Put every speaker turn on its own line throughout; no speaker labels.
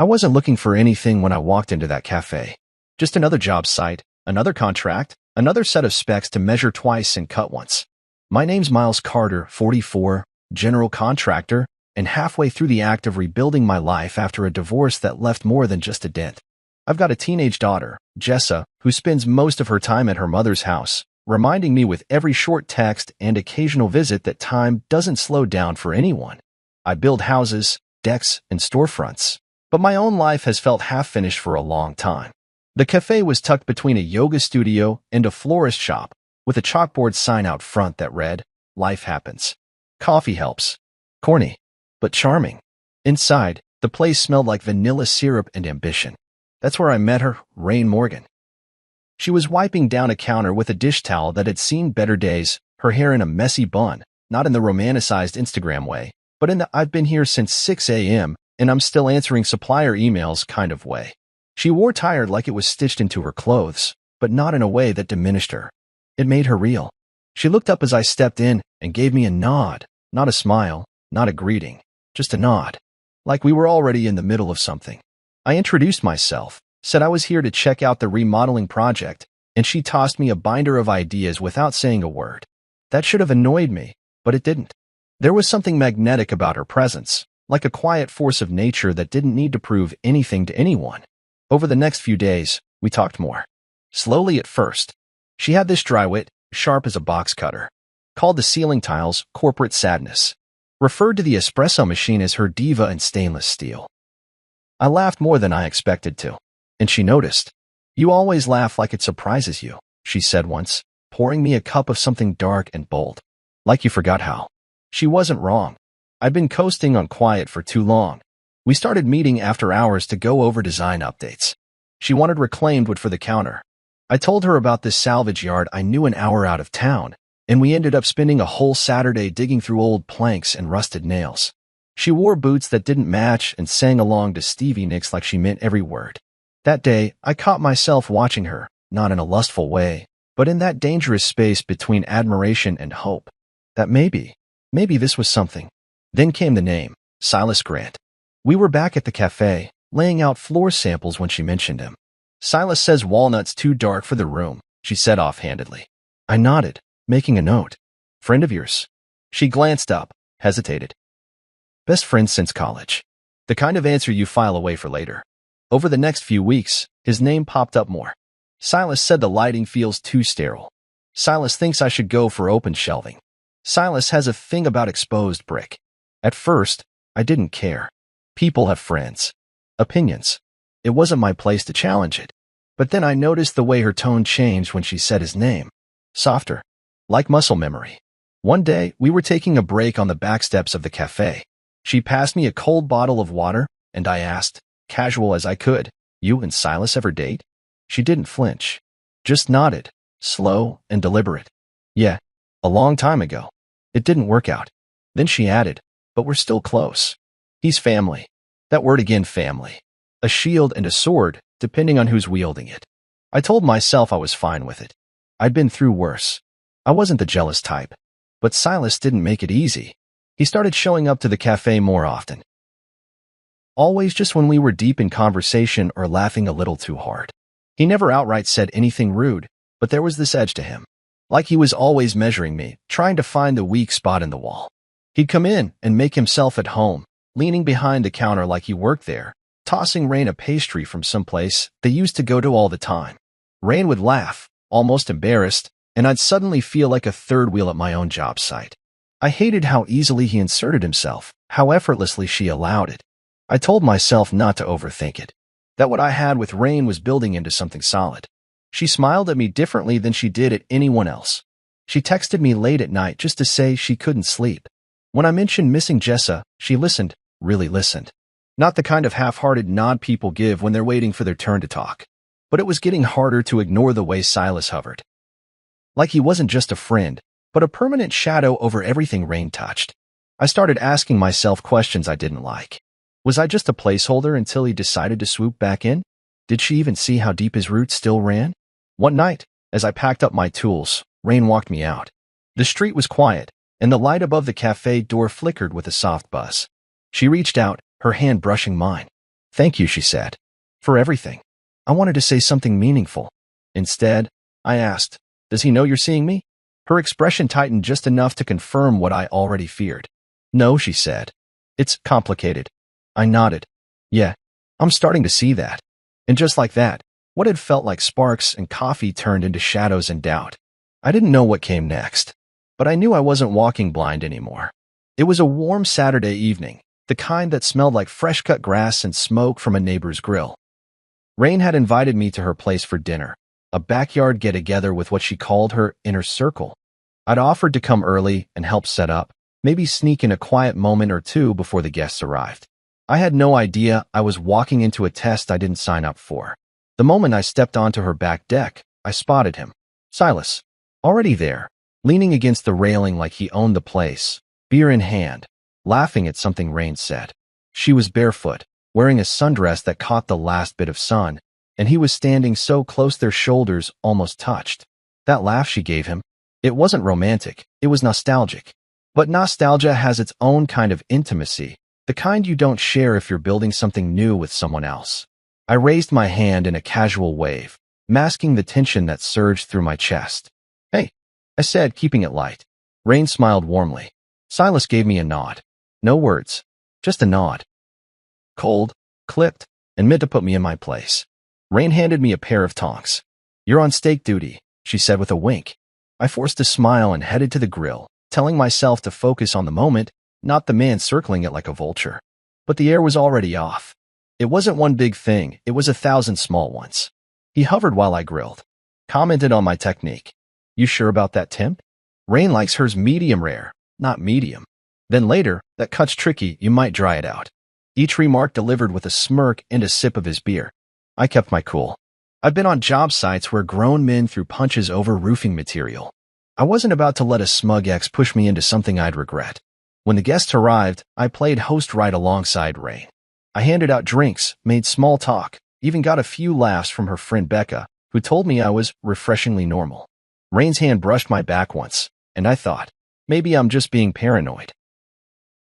I wasn't looking for anything when I walked into that cafe. Just another job site, another contract, another set of specs to measure twice and cut once. My name's Miles Carter, 44, general contractor, and halfway through the act of rebuilding my life after a divorce that left more than just a dent. I've got a teenage daughter, Jessa, who spends most of her time at her mother's house, reminding me with every short text and occasional visit that time doesn't slow down for anyone. I build houses, decks, and storefronts, but my own life has felt half-finished for a long time. The cafe was tucked between a yoga studio and a florist shop, with a chalkboard sign out front that read, "Life happens. Coffee helps." Corny, but charming. Inside, the place smelled like vanilla syrup and ambition. That's where I met her, Rain Morgan. She was wiping down a counter with a dish towel that had seen better days, her hair in a messy bun, not in the romanticized Instagram way, but in the "I've been here since 6 a.m. and I'm still answering supplier emails" kind of way. She wore tired like it was stitched into her clothes, but not in a way that diminished her. It made her real. She looked up as I stepped in and gave me a nod, not a smile, not a greeting, just a nod, like we were already in the middle of something. I introduced myself, said I was here to check out the remodeling project, and she tossed me a binder of ideas without saying a word. That should have annoyed me, but it didn't. There was something magnetic about her presence, like a quiet force of nature that didn't need to prove anything to anyone. Over the next few days, we talked more. Slowly at first. She had this dry wit, sharp as a box cutter. Called the ceiling tiles corporate sadness. Referred to the espresso machine as her diva and stainless steel. I laughed more than I expected to, and she noticed. "You always laugh like it surprises you," she said once, pouring me a cup of something dark and bold. Like you forgot how. She wasn't wrong. I'd been coasting on quiet for too long. We started meeting after hours to go over design updates. She wanted reclaimed wood for the counter. I told her about this salvage yard I knew an hour out of town, and we ended up spending a whole Saturday digging through old planks and rusted nails. She wore boots that didn't match and sang along to Stevie Nicks like she meant every word. That day, I caught myself watching her, not in a lustful way, but in that dangerous space between admiration and hope. That maybe this was something. Then came the name, Silas Grant. We were back at the cafe, laying out floor samples when she mentioned him. "Silas says walnut's too dark for the room," she said offhandedly. I nodded, making a note. "Friend of yours?" She glanced up, hesitated. "Best friend since college." The kind of answer you file away for later. Over the next few weeks, his name popped up more. "Silas said the lighting feels too sterile. Silas thinks I should go for open shelving. Silas has a thing about exposed brick." At first, I didn't care. People have friends. Opinions. It wasn't my place to challenge it. But then I noticed the way her tone changed when she said his name. Softer. Like muscle memory. One day, we were taking a break on the back steps of the cafe. She passed me a cold bottle of water, and I asked, casual as I could, "You and Silas ever date?" She didn't flinch. Just nodded, slow and deliberate. "Yeah, a long time ago. It didn't work out." Then she added, "But we're still close. He's family." That word again, family. A shield and a sword, depending on who's wielding it. I told myself I was fine with it. I'd been through worse. I wasn't the jealous type. But Silas didn't make it easy. He started showing up to the cafe more often. Always just when we were deep in conversation or laughing a little too hard. He never outright said anything rude, but there was this edge to him. Like he was always measuring me, trying to find the weak spot in the wall. He'd come in and make himself at home, leaning behind the counter like he worked there, tossing Rain a pastry from someplace they used to go to all the time. Rain would laugh, almost embarrassed, and I'd suddenly feel like a third wheel at my own job site. I hated how easily he inserted himself, how effortlessly she allowed it. I told myself not to overthink it, that what I had with Rain was building into something solid. She smiled at me differently than she did at anyone else. She texted me late at night just to say she couldn't sleep. When I mentioned missing Jessa, she listened, really listened. Not the kind of half-hearted nod people give when they're waiting for their turn to talk. But it was getting harder to ignore the way Silas hovered. Like he wasn't just a friend, but a permanent shadow over everything Rain touched. I started asking myself questions I didn't like. Was I just a placeholder until he decided to swoop back in? Did she even see how deep his roots still ran? One night, as I packed up my tools, Rain walked me out. The street was quiet, and the light above the cafe door flickered with a soft buzz. She reached out, her hand brushing mine. Thank you, she said. For everything. I wanted to say something meaningful. Instead, I asked, does he know you're seeing me? Her expression tightened just enough to confirm what I already feared. No, she said. It's complicated. I nodded. Yeah, I'm starting to see that. And just like that, what had felt like sparks and coffee turned into shadows and doubt. I didn't know what came next, but I knew I wasn't walking blind anymore. It was a warm Saturday evening, the kind that smelled like fresh-cut grass and smoke from a neighbor's grill. Rain had invited me to her place for dinner, a backyard get-together with what she called her inner circle. I'd offered to come early and help set up, maybe sneak in a quiet moment or two before the guests arrived. I had no idea I was walking into a test I didn't sign up for. The moment I stepped onto her back deck, I spotted him. Silas. Already there, leaning against the railing like he owned the place, beer in hand, laughing at something Rain said. She was barefoot, wearing a sundress that caught the last bit of sun, and he was standing so close their shoulders almost touched. That laugh she gave him, it wasn't romantic, it was nostalgic. But nostalgia has its own kind of intimacy, the kind you don't share if you're building something new with someone else. I raised my hand in a casual wave, masking the tension that surged through my chest. Hey, I said, keeping it light. Rain smiled warmly. Silas gave me a nod. No words, just a nod. Cold, clipped, and meant to put me in my place. Rain handed me a pair of tongs. You're on steak duty, she said with a wink. I forced a smile and headed to the grill, telling myself to focus on the moment, not the man circling it like a vulture. But the air was already off. It wasn't one big thing, it was 1,000 small ones. He hovered while I grilled, commented on my technique. You sure about that temp? Rain likes hers medium rare, not medium. Then later, that cut's tricky, you might dry it out. Each remark delivered with a smirk and a sip of his beer. I kept my cool. I've been on job sites where grown men threw punches over roofing material. I wasn't about to let a smug ex push me into something I'd regret. When the guests arrived, I played host right alongside Rain. I handed out drinks, made small talk, even got a few laughs from her friend Becca, who told me I was refreshingly normal. Rain's hand brushed my back once, and I thought, maybe I'm just being paranoid.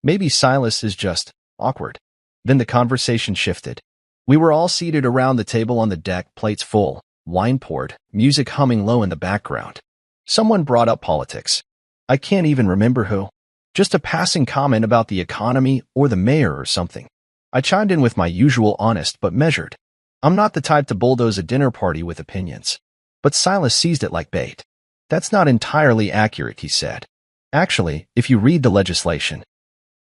Maybe Silas is just awkward. Then the conversation shifted. We were all seated around the table on the deck, plates full, wine poured, music humming low in the background. Someone brought up politics. I can't even remember who. Just a passing comment about the economy or the mayor or something. I chimed in with my usual honest but measured. I'm not the type to bulldoze a dinner party with opinions. But Silas seized it like bait. That's not entirely accurate, he said. Actually, if you read the legislation.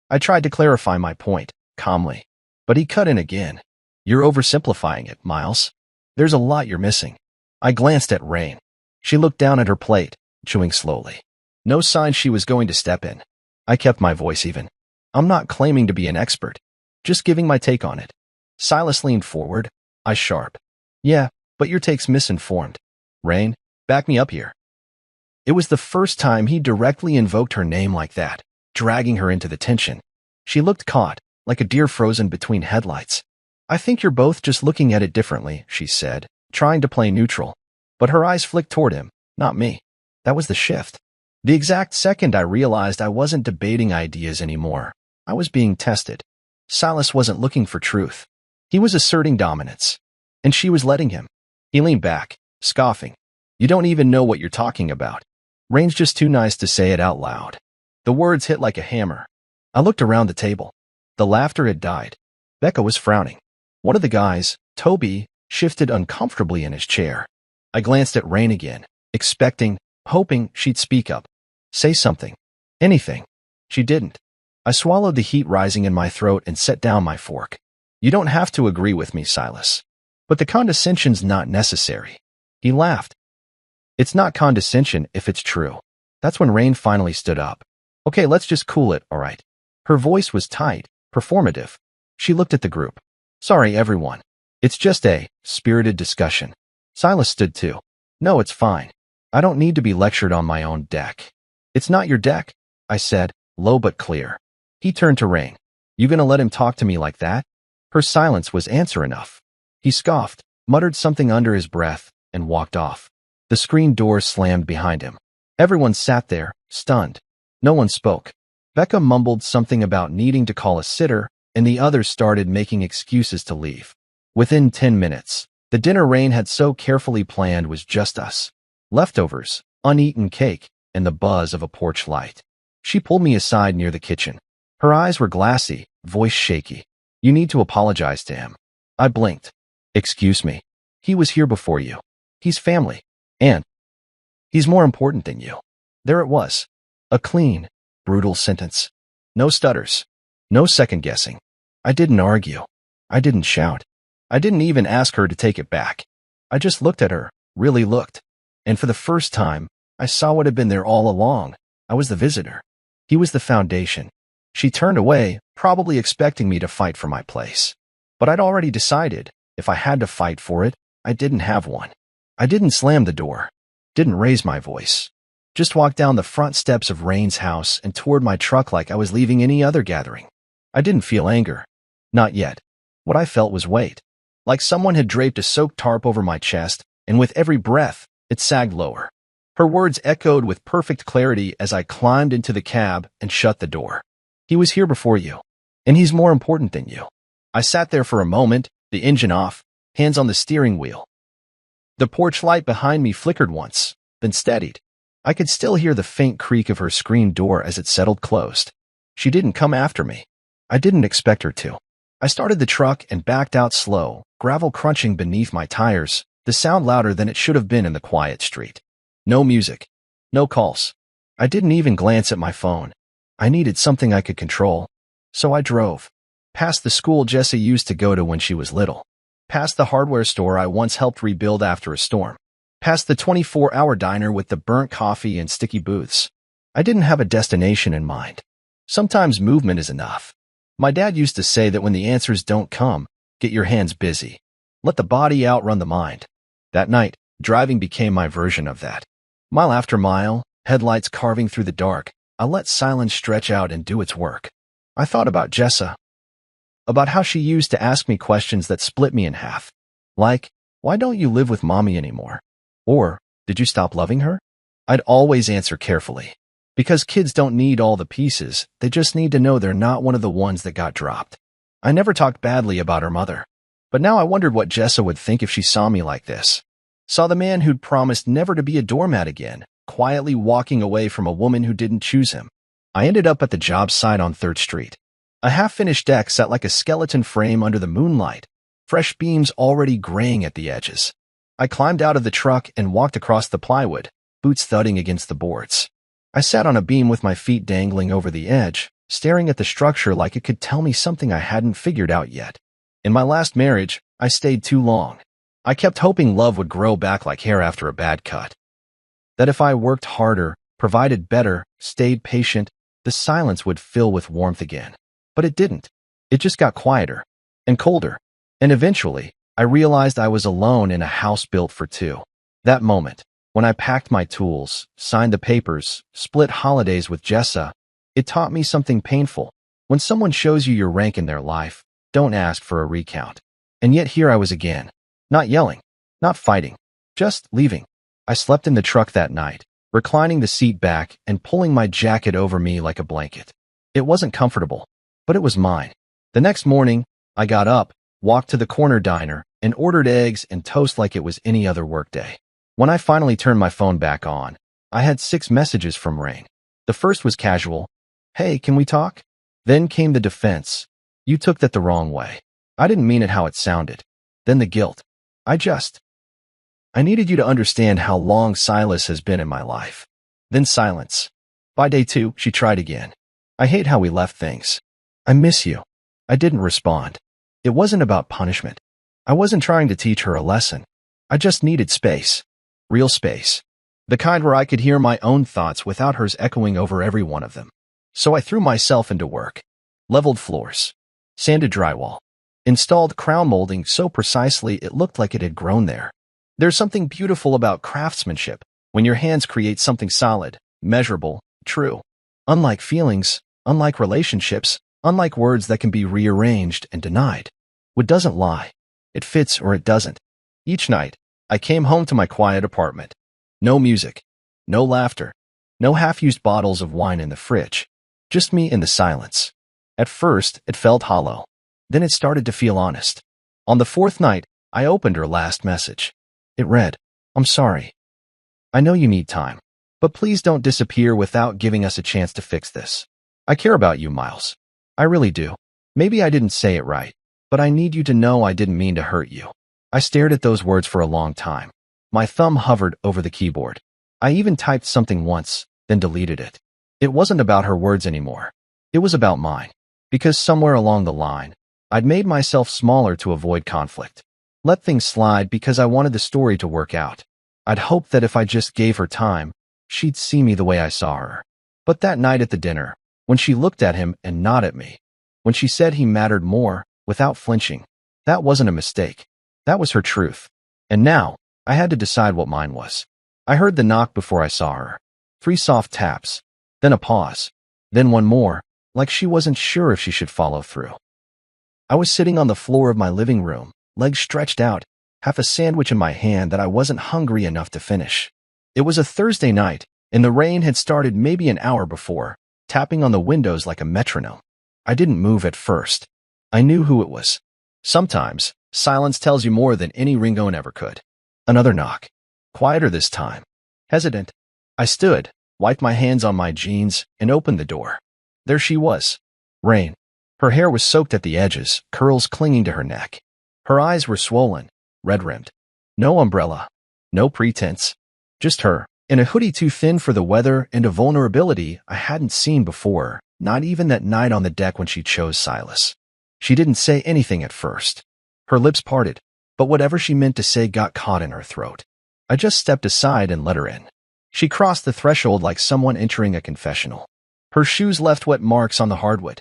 I tried to clarify my point, calmly. But he cut in again. You're oversimplifying it, Miles. There's a lot you're missing. I glanced at Rain. She looked down at her plate, chewing slowly. No sign she was going to step in. I kept my voice even. I'm not claiming to be an expert. Just giving my take on it. Silas leaned forward, eyes sharp. Yeah, but your take's misinformed. Rain, back me up here. It was the first time he directly invoked her name like that, dragging her into the tension. She looked caught, like a deer frozen between headlights. I think you're both just looking at it differently, she said, trying to play neutral. But her eyes flicked toward him, not me. That was the shift. The exact second I realized I wasn't debating ideas anymore. I was being tested. Silas wasn't looking for truth. He was asserting dominance. And she was letting him. He leaned back, scoffing. You don't even know what you're talking about. Rain's just too nice to say it out loud. The words hit like a hammer. I looked around the table. The laughter had died. Becca was frowning. One of the guys, Toby, shifted uncomfortably in his chair. I glanced at Rain again, expecting, hoping she'd speak up. Say something. Anything. She didn't. I swallowed the heat rising in my throat and set down my fork. You don't have to agree with me, Silas. But the condescension's not necessary. He laughed. It's not condescension if it's true. That's when Rain finally stood up. Okay, let's just cool it, all right? Her voice was tight, performative. She looked at the group. Sorry, everyone. It's just a spirited discussion. Silas stood too. No, it's fine. I don't need to be lectured on my own deck. It's not your deck, I said, low but clear. He turned to Rain. You gonna let him talk to me like that? Her silence was answer enough. He scoffed, muttered something under his breath, and walked off. The screen door slammed behind him. Everyone sat there, stunned. No one spoke. Becca mumbled something about needing to call a sitter, and the others started making excuses to leave. Within 10 minutes, the dinner Rain had so carefully planned was just us. Leftovers, uneaten cake, and the buzz of a porch light. She pulled me aside near the kitchen. Her eyes were glassy, voice shaky. "You need to apologize to him." I blinked. "Excuse me. He was here before you. He's family. And he's more important than you." There it was. A clean, brutal sentence. No stutters. No second-guessing. I didn't argue. I didn't shout. I didn't even ask her to take it back. I just looked at her, really looked. And for the first time, I saw what had been there all along. I was the visitor. He was the foundation. She turned away, probably expecting me to fight for my place. But I'd already decided, if I had to fight for it, I didn't have one. I didn't slam the door. Didn't raise my voice. Just walked down the front steps of Rain's house and toward my truck like I was leaving any other gathering. I didn't feel anger. Not yet. What I felt was weight. Like someone had draped a soaked tarp over my chest, and with every breath, it sagged lower. Her words echoed with perfect clarity as I climbed into the cab and shut the door. "He was here before you, and he's more important than you." I sat there for a moment, the engine off, hands on the steering wheel. The porch light behind me flickered once, then steadied. I could still hear the faint creak of her screen door as it settled closed. She didn't come after me. I didn't expect her to. I started the truck and backed out slow, gravel crunching beneath my tires, the sound louder than it should have been in the quiet street. No music. No calls. I didn't even glance at my phone. I needed something I could control. So I drove. Past the school Jessie used to go to when she was little. Past the hardware store I once helped rebuild after a storm. Past the 24-hour diner with the burnt coffee and sticky booths. I didn't have a destination in mind. Sometimes movement is enough. My dad used to say that when the answers don't come, get your hands busy. Let the body outrun the mind. That night, driving became my version of that. Mile after mile, headlights carving through the dark, I let silence stretch out and do its work. I thought about Jessa. About how she used to ask me questions that split me in half. Like, why don't you live with mommy anymore? Or, did you stop loving her? I'd always answer carefully. Because kids don't need all the pieces, they just need to know they're not one of the ones that got dropped. I never talked badly about her mother. But now I wondered what Jessa would think if she saw me like this. Saw the man who'd promised never to be a doormat again, quietly walking away from a woman who didn't choose him. I ended up at the job site on 3rd Street. A half-finished deck sat like a skeleton frame under the moonlight, fresh beams already graying at the edges. I climbed out of the truck and walked across the plywood, boots thudding against the boards. I sat on a beam with my feet dangling over the edge, staring at the structure like it could tell me something I hadn't figured out yet. In my last marriage, I stayed too long. I kept hoping love would grow back like hair after a bad cut. That if I worked harder, provided better, stayed patient, the silence would fill with warmth again. But it didn't. It just got quieter and colder. And eventually, I realized I was alone in a house built for two. That moment, when I packed my tools, signed the papers, split holidays with Jessa, it taught me something painful. When someone shows you your rank in their life, don't ask for a recount. And yet here I was again. Not yelling, not fighting, just leaving. I slept in the truck that night, reclining the seat back and pulling my jacket over me like a blanket. It wasn't comfortable, but it was mine. The next morning, I got up, walked to the corner diner, and ordered eggs and toast like it was any other workday. When I finally turned my phone back on, I had 6 messages from Rain. The first was casual. "Hey, can we talk?" Then came the defense. "You took that the wrong way. I didn't mean it how it sounded." Then the guilt. I needed you to understand how long Silas has been in my life." Then silence. By day 2, she tried again. "I hate how we left things. I miss you." I didn't respond. It wasn't about punishment. I wasn't trying to teach her a lesson. I just needed space. Real space. The kind where I could hear my own thoughts without hers echoing over every one of them. So I threw myself into work. Leveled floors. Sanded drywall. Installed crown molding so precisely it looked like it had grown there. There's something beautiful about craftsmanship, when your hands create something solid, measurable, true. Unlike feelings, unlike relationships, unlike words that can be rearranged and denied. Wood doesn't lie. It fits or it doesn't. Each night, I came home to my quiet apartment. No music. No laughter. No half-used bottles of wine in the fridge. Just me in the silence. At first, it felt hollow. Then it started to feel honest. On the fourth night, I opened her last message. It read, "I'm sorry. I know you need time, but please don't disappear without giving us a chance to fix this. I care about you, Miles. I really do. Maybe I didn't say it right, but I need you to know I didn't mean to hurt you." I stared at those words for a long time. My thumb hovered over the keyboard. I even typed something once, then deleted it. It wasn't about her words anymore. It was about mine. Because somewhere along the line, I'd made myself smaller to avoid conflict. Let things slide because I wanted the story to work out. I'd hoped that if I just gave her time, she'd see me the way I saw her. But that night at the dinner, when she looked at him and not at me, when she said he mattered more, without flinching, that wasn't a mistake. That was her truth. And now, I had to decide what mine was. I heard the knock before I saw her. 3 soft taps. Then a pause. Then one more, like she wasn't sure if she should follow through. I was sitting on the floor of my living room, legs stretched out, half a sandwich in my hand that I wasn't hungry enough to finish. It was a Thursday night, and the rain had started maybe an hour before, tapping on the windows like a metronome. I didn't move at first. I knew who it was. Sometimes, silence tells you more than any ringtone ever could. Another knock. Quieter this time. Hesitant. I stood, wiped my hands on my jeans, and opened the door. There she was. Rain. Her hair was soaked at the edges, curls clinging to her neck. Her eyes were swollen, red-rimmed. No umbrella. No pretense. Just her, in a hoodie too thin for the weather and a vulnerability I hadn't seen before, not even that night on the deck when she chose Silas. She didn't say anything at first. Her lips parted, but whatever she meant to say got caught in her throat. I just stepped aside and let her in. She crossed the threshold like someone entering a confessional. Her shoes left wet marks on the hardwood.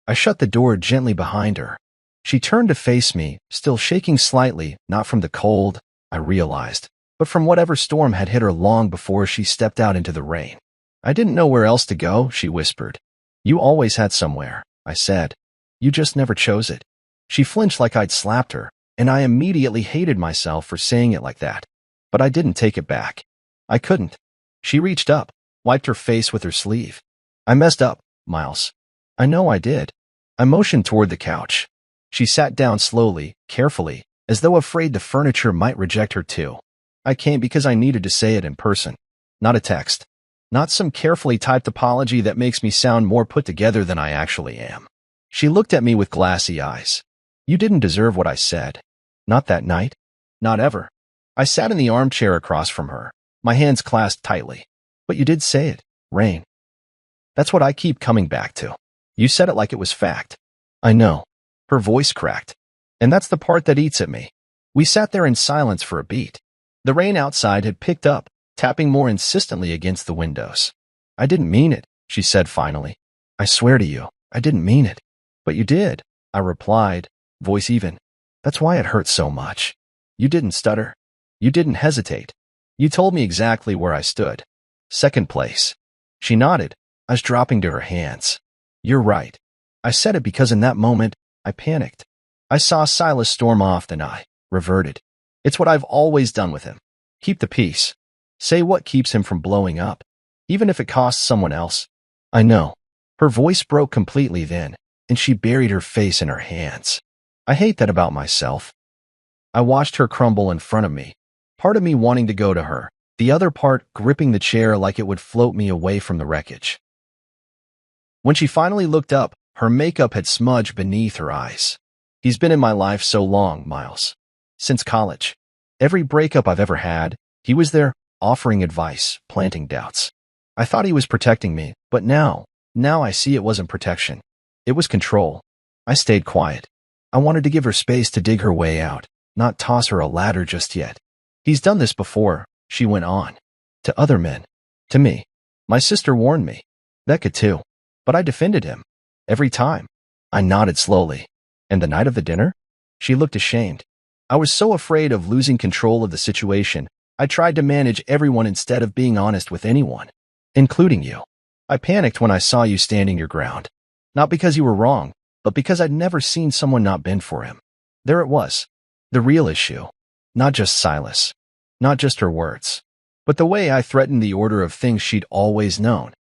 I shut the door gently behind her. She turned to face me, still shaking slightly, not from the cold, I realized, but from whatever storm had hit her long before she stepped out into the rain. "I didn't know where else to go," she whispered. "You always had somewhere," I said. "You just never chose it." She flinched like I'd slapped her, and I immediately hated myself for saying it like that. But I didn't take it back. I couldn't. She reached up, wiped her face with her sleeve. "I messed up, Miles. I know I did." I motioned toward the couch. She sat down slowly, carefully, as though afraid the furniture might reject her too. I came because I needed to say it in person, not a text, not some carefully typed apology that makes me sound more put together than I actually am. She looked at me with glassy eyes. "You didn't deserve what I said. Not that night. Not ever." I sat in the armchair across from her, my hands clasped tightly. "But you did say it, Rain. That's what I keep coming back to. You said it like it was fact." "I know." Her voice cracked. And that's the part that eats at me. We sat there in silence for a beat. The rain outside had picked up, tapping more insistently against the windows. "I didn't mean it," she said finally. "I swear to you, I didn't mean it." "But you did," I replied, voice even. "That's why it hurts so much. You didn't stutter. You didn't hesitate. You told me exactly where I stood. Second place." She nodded, eyes dropping to her hands. "You're right." I said it because in that moment, I panicked. I saw Silas storm off, then I reverted. It's what I've always done with him. Keep the peace. Say what keeps him from blowing up, even if it costs someone else. "I know." Her voice broke completely then, and she buried her face in her hands. I hate that about myself. I watched her crumble in front of me, part of me wanting to go to her, the other part gripping the chair like it would float me away from the wreckage. When she finally looked up, her makeup had smudged beneath her eyes. "He's been in my life so long, Miles. Since college. Every breakup I've ever had, he was there, offering advice, planting doubts. I thought he was protecting me, but now I see it wasn't protection. It was control." I stayed quiet. I wanted to give her space to dig her way out, not toss her a ladder just yet. "He's done this before," she went on. "To other men. To me. My sister warned me. Becca too. But I defended him. Every time." I nodded slowly. "And the night of the dinner?" She looked ashamed. "I was so afraid of losing control of the situation, I tried to manage everyone instead of being honest with anyone, including you. I panicked when I saw you standing your ground. Not because you were wrong, but because I'd never seen someone not bend for him. There it was. The real issue. Not just Silas. Not just her words. But the way I threatened the order of things she'd always known."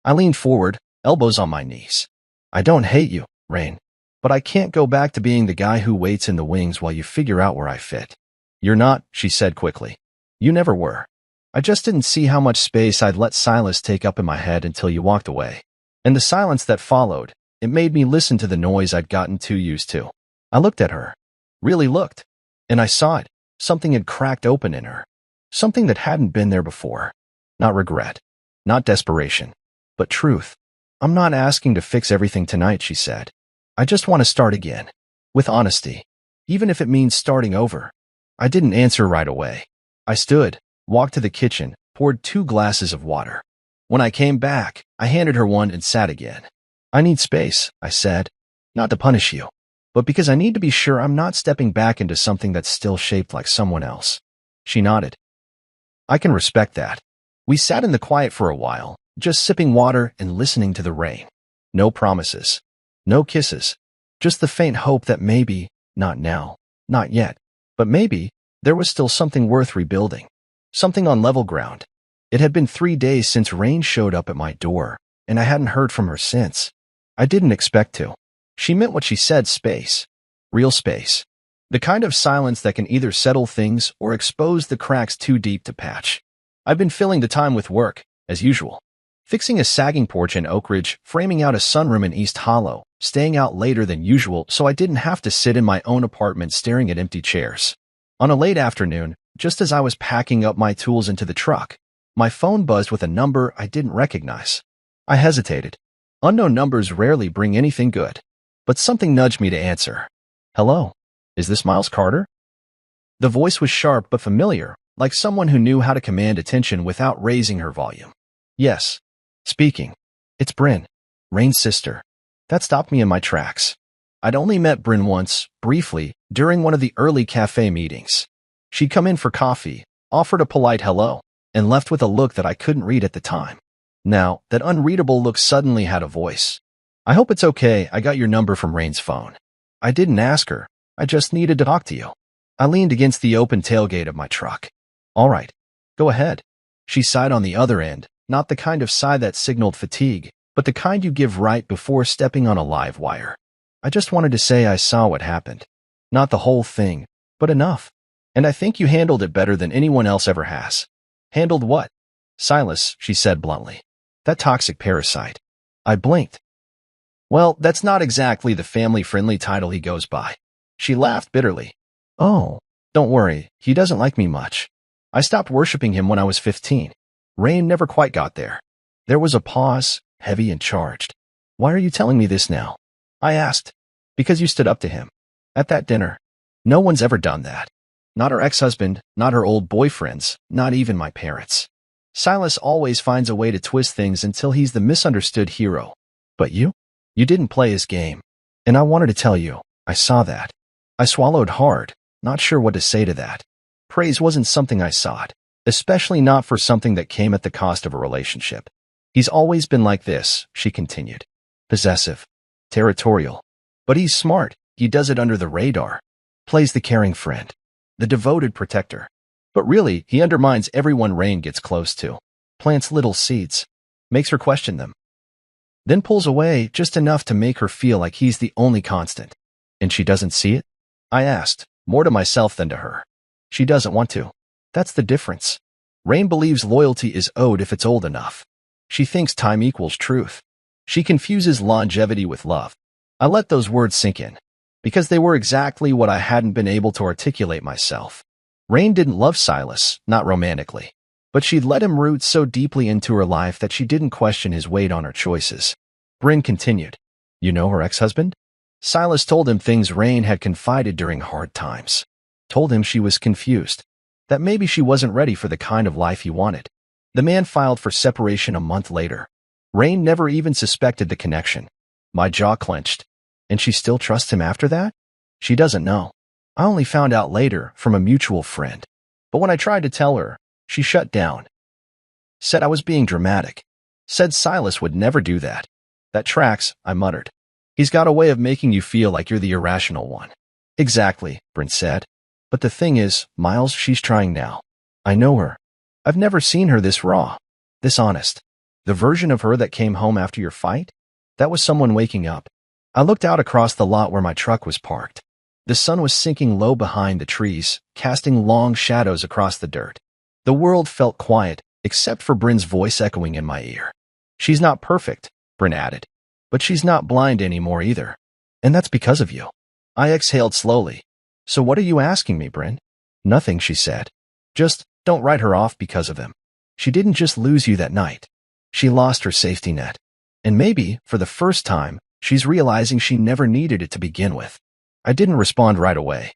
I leaned forward, elbows on my knees. I don't hate you, Rain. But I can't go back to being the guy who waits in the wings while you figure out where I fit. You're not, she said quickly. You never were. I just didn't see how much space I'd let Silas take up in my head until you walked away. And the silence that followed, it made me listen to the noise I'd gotten too used to. I looked at her. Really looked. And I saw it. Something had cracked open in her. Something that hadn't been there before. Not regret. Not desperation. But truth. I'm not asking to fix everything tonight, she said. I just want to start again. With honesty. Even if it means starting over. I didn't answer right away. I stood, walked to the kitchen, poured 2 glasses of water. When I came back, I handed her one and sat again. I need space, I said. Not to punish you, but because I need to be sure I'm not stepping back into something that's still shaped like someone else. She nodded. I can respect that. We sat in the quiet for a while, just sipping water and listening to the rain. No promises. No kisses. Just the faint hope that maybe, not now, not yet, but maybe, there was still something worth rebuilding. Something on level ground. It had been 3 days since Rain showed up at my door, and I hadn't heard from her since. I didn't expect to. She meant what she said, space. Real space. The kind of silence that can either settle things or expose the cracks too deep to patch. I've been filling the time with work, as usual. Fixing a sagging porch in Oak Ridge, framing out a sunroom in East Hollow, staying out later than usual so I didn't have to sit in my own apartment staring at empty chairs. On a late afternoon, just as I was packing up my tools into the truck, my phone buzzed with a number I didn't recognize. I hesitated. Unknown numbers rarely bring anything good. But something nudged me to answer. Hello? Is this Miles Carter? The voice was sharp but familiar, like someone who knew how to command attention without raising her volume. Yes. Speaking. It's Bryn, Rain's sister. That stopped me in my tracks. I'd only met Bryn once, briefly, during one of the early cafe meetings. She'd come in for coffee, offered a polite hello, and left with a look that I couldn't read at the time. Now, that unreadable look suddenly had a voice. I hope it's okay, I got your number from Rain's phone. I didn't ask her, I just needed to talk to you. I leaned against the open tailgate of my truck. All right, go ahead. She sighed on the other end, not the kind of sigh that signaled fatigue, but the kind you give right before stepping on a live wire. I just wanted to say I saw what happened. Not the whole thing, but enough. And I think you handled it better than anyone else ever has. Handled what? Silas, she said bluntly. That toxic parasite. I blinked. Well, that's not exactly the family-friendly title he goes by. She laughed bitterly. Oh, don't worry, he doesn't like me much. I stopped worshiping him when I was 15. Rain never quite got there. There was a pause, heavy and charged. Why are you telling me this now? I asked. Because you stood up to him. At that dinner. No one's ever done that. Not her ex-husband, not her old boyfriends, not even my parents. Silas always finds a way to twist things until he's the misunderstood hero. But you? You didn't play his game. And I wanted to tell you, I saw that. I swallowed hard, not sure what to say to that. Praise wasn't something I sought, especially not for something that came at the cost of a relationship. He's always been like this, she continued. Possessive. Territorial. But he's smart, he does it under the radar. Plays the caring friend. The devoted protector. But really, he undermines everyone Rain gets close to. Plants little seeds. Makes her question them. Then pulls away just enough to make her feel like he's the only constant. And she doesn't see it? I asked, more to myself than to her. She doesn't want to. That's the difference. Rain believes loyalty is owed if it's old enough. She thinks time equals truth. She confuses longevity with love. I let those words sink in, because they were exactly what I hadn't been able to articulate myself. Rain didn't love Silas, not romantically, but she'd let him root so deeply into her life that she didn't question his weight on her choices. Bryn continued. You know her ex-husband? Silas told him things Rain had confided during hard times. Told him she was confused, that maybe she wasn't ready for the kind of life he wanted. The man filed for separation a month later. Rain never even suspected the connection. My jaw clenched. And she still trusts him after that? She doesn't know. I only found out later from a mutual friend. But when I tried to tell her, she shut down. Said I was being dramatic. Said Silas would never do that. That tracks, I muttered. He's got a way of making you feel like you're the irrational one. Exactly, Bryn said. But the thing is, Miles, she's trying now. I know her. I've never seen her this raw. This honest. The version of her that came home after your fight? That was someone waking up. I looked out across the lot where my truck was parked. The sun was sinking low behind the trees, casting long shadows across the dirt. The world felt quiet, except for Bryn's voice echoing in my ear. She's not perfect, Bryn added, but she's not blind anymore either. And that's because of you. I exhaled slowly. So what are you asking me, Bryn? Nothing, she said. Just don't write her off because of him. She didn't just lose you that night. She lost her safety net. And maybe, for the first time, she's realizing she never needed it to begin with. I didn't respond right away.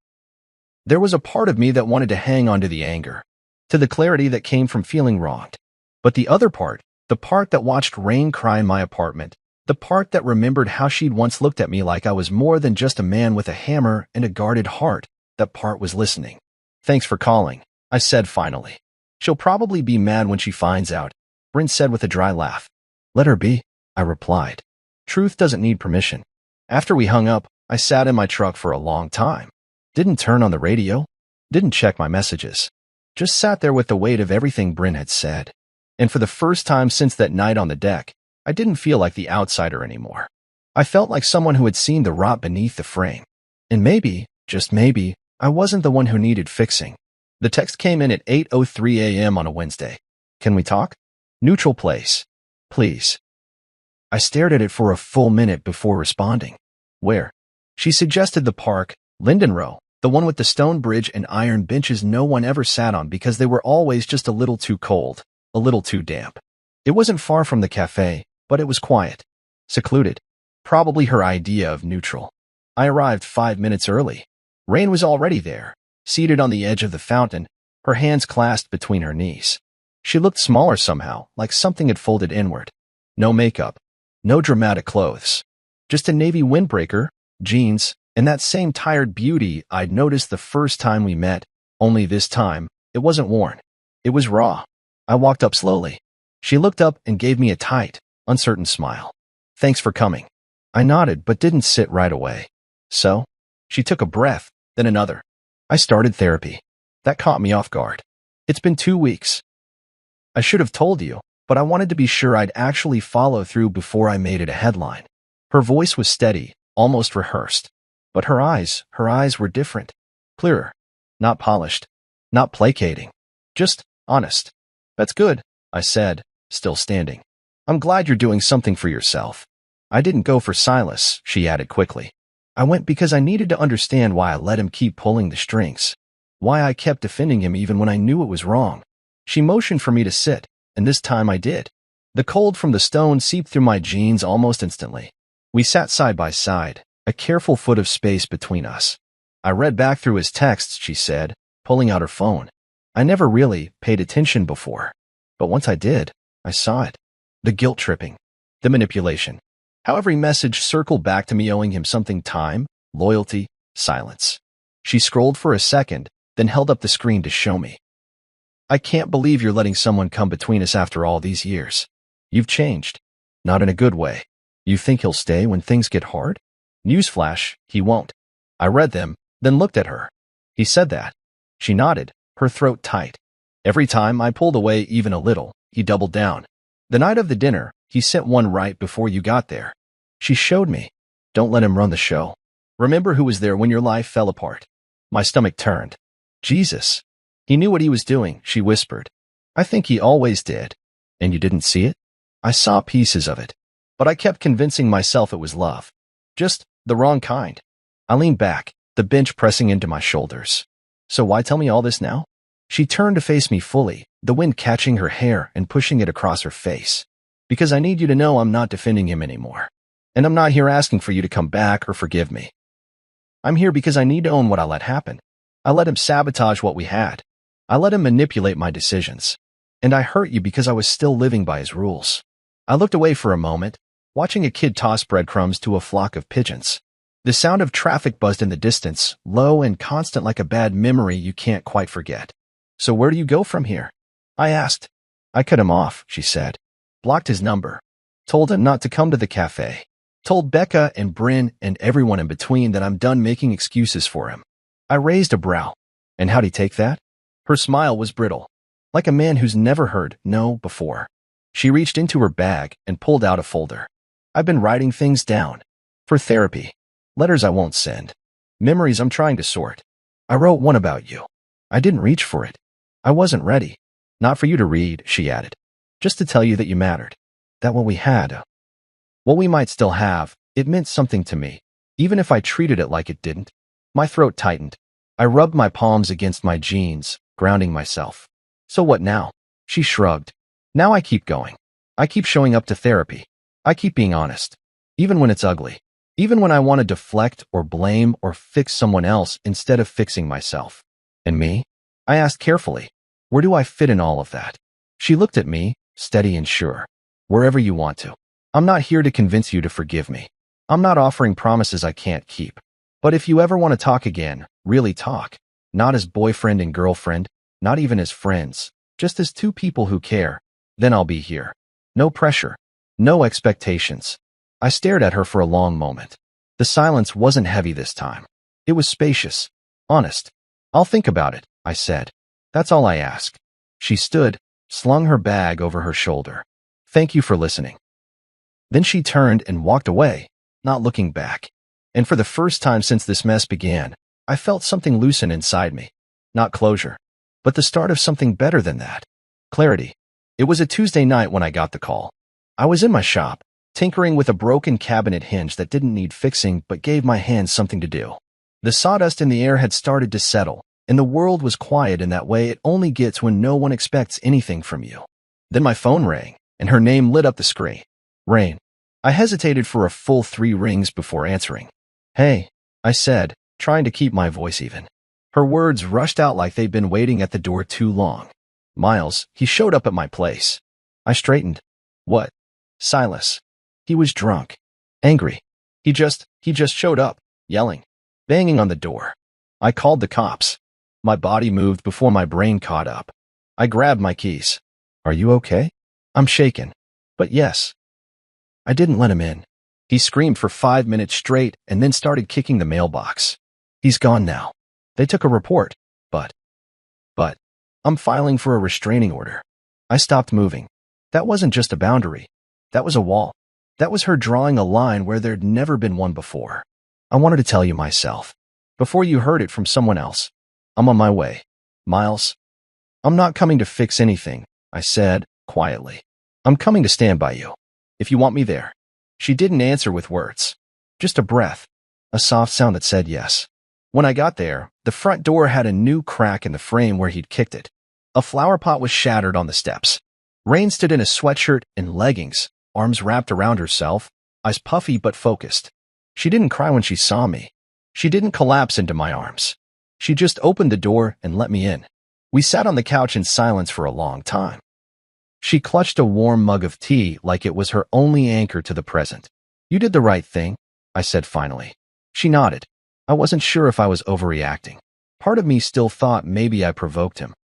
There was a part of me that wanted to hang on to the anger, to the clarity that came from feeling wronged. But the other part, the part that watched rain cry in my apartment, the part that remembered how she'd once looked at me like I was more than just a man with a hammer and a guarded heart, that part was listening. Thanks for calling, I said finally. She'll probably be mad when she finds out, Bryn said with a dry laugh. Let her be, I replied. Truth doesn't need permission. After we hung up, I sat in my truck for a long time. Didn't turn on the radio. Didn't check my messages. Just sat there with the weight of everything Bryn had said. And for the first time since that night on the deck, I didn't feel like the outsider anymore. I felt like someone who had seen the rot beneath the frame. And maybe, just maybe, I wasn't the one who needed fixing. The text came in at 8:03 a.m. on a Wednesday. Can we talk? Neutral place. Please. I stared at it for a full minute before responding. Where? She suggested the park, Linden Row, the one with the stone bridge and iron benches no one ever sat on because they were always just a little too cold, a little too damp. It wasn't far from the cafe, but it was quiet, secluded. Probably her idea of neutral. I arrived 5 minutes early. Rain was already there, seated on the edge of the fountain, her hands clasped between her knees. She looked smaller somehow, like something had folded inward. No makeup, no dramatic clothes. Just a navy windbreaker, jeans, and that same tired beauty I'd noticed the first time we met, only this time, it wasn't worn. It was raw. I walked up slowly. She looked up and gave me a tight, uncertain smile. Thanks for coming. I nodded but didn't sit right away. So? She took a breath, then another. I started therapy. That caught me off guard. It's been 2 weeks. I should have told you, but I wanted to be sure I'd actually follow through before I made it a headline. Her voice was steady, almost rehearsed. But her eyes were different. Clearer. Not polished. Not placating. Just honest. That's good, I said, still standing. I'm glad you're doing something for yourself. I didn't go for Silas, she added quickly. I went because I needed to understand why I let him keep pulling the strings. Why I kept defending him even when I knew it was wrong. She motioned for me to sit, and this time I did. The cold from the stone seeped through my jeans almost instantly. We sat side by side, a careful foot of space between us. I read back through his texts, she said, pulling out her phone. I never really paid attention before. But once I did, I saw it. The guilt tripping. The manipulation. How every message circled back to me owing him something: time, loyalty, silence. She scrolled for a second, then held up the screen to show me. I can't believe you're letting someone come between us after all these years. You've changed. Not in a good way. You think he'll stay when things get hard? Newsflash, he won't. I read them, then looked at her. He said that. She nodded, her throat tight. Every time I pulled away even a little, he doubled down. The night of the dinner, he sent one right before you got there. She showed me. Don't let him run the show. Remember who was there when your life fell apart. My stomach turned. Jesus. He knew what he was doing, she whispered. I think he always did. And you didn't see it? I saw pieces of it. But I kept convincing myself it was love. Just the wrong kind. I leaned back, the bench pressing into my shoulders. So why tell me all this now? She turned to face me fully, the wind catching her hair and pushing it across her face. Because I need you to know I'm not defending him anymore. And I'm not here asking for you to come back or forgive me. I'm here because I need to own what I let happen. I let him sabotage what we had. I let him manipulate my decisions. And I hurt you because I was still living by his rules. I looked away for a moment, watching a kid toss breadcrumbs to a flock of pigeons. The sound of traffic buzzed in the distance, low and constant like a bad memory you can't quite forget. So where do you go from here? I asked. I cut him off, she said. Blocked his number. Told him not to come to the cafe. Told Becca and Bryn and everyone in between that I'm done making excuses for him. I raised a brow. And how'd he take that? Her smile was brittle, like a man who's never heard no before. She reached into her bag and pulled out a folder. I've been writing things down. For therapy. Letters I won't send. Memories I'm trying to sort. I wrote one about you. I didn't reach for it. I wasn't ready. Not for you to read, she added. Just to tell you that you mattered. That what we had, what we might still have, it meant something to me, even if I treated it like it didn't. My throat tightened. I rubbed my palms against my jeans, grounding myself. So what now? She shrugged. Now I keep going. I keep showing up to therapy. I keep being honest. Even when it's ugly. Even when I want to deflect or blame or fix someone else instead of fixing myself. And me? I asked carefully. Where do I fit in all of that? She looked at me, steady and sure. Wherever you want to. I'm not here to convince you to forgive me. I'm not offering promises I can't keep. But if you ever want to talk again, really talk. Not as boyfriend and girlfriend, not even as friends, just as two people who care, then I'll be here. No pressure. No expectations. I stared at her for a long moment. The silence wasn't heavy this time. It was spacious. Honest. I'll think about it, I said. That's all I ask. She stood, slung her bag over her shoulder. Thank you for listening. Then she turned and walked away, not looking back. And for the first time since this mess began, I felt something loosen inside me. Not closure, but the start of something better than that. Clarity. It was a Tuesday night when I got the call. I was in my shop, tinkering with a broken cabinet hinge that didn't need fixing but gave my hands something to do. The sawdust in the air had started to settle, and the world was quiet in that way it only gets when no one expects anything from you. Then my phone rang, and her name lit up the screen. Rain. I hesitated for a full 3 rings before answering. Hey, I said, trying to keep my voice even. Her words rushed out like they'd been waiting at the door too long. Miles, he showed up at my place. I straightened. What? Silas. He was drunk. Angry. He just showed up, yelling, banging on the door. I called the cops. My body moved before my brain caught up. I grabbed my keys. Are you okay? I'm shaken. But yes. I didn't let him in. He screamed for 5 minutes straight and then started kicking the mailbox. He's gone now. They took a report, but I'm filing for a restraining order. I stopped moving. That wasn't just a boundary. That was a wall. That was her drawing a line where there'd never been one before. I wanted to tell you myself. Before you heard it from someone else. I'm on my way. Miles. I'm not coming to fix anything, I said, quietly. I'm coming to stand by you. If you want me there. She didn't answer with words. Just a breath. A soft sound that said yes. When I got there, the front door had a new crack in the frame where he'd kicked it. A flower pot was shattered on the steps. Rain stood in a sweatshirt and leggings, arms wrapped around herself, eyes puffy but focused. She didn't cry when she saw me. She didn't collapse into my arms. She just opened the door and let me in. We sat on the couch in silence for a long time. She clutched a warm mug of tea like it was her only anchor to the present. You did the right thing, I said finally. She nodded. I wasn't sure if I was overreacting. Part of me still thought maybe I provoked him.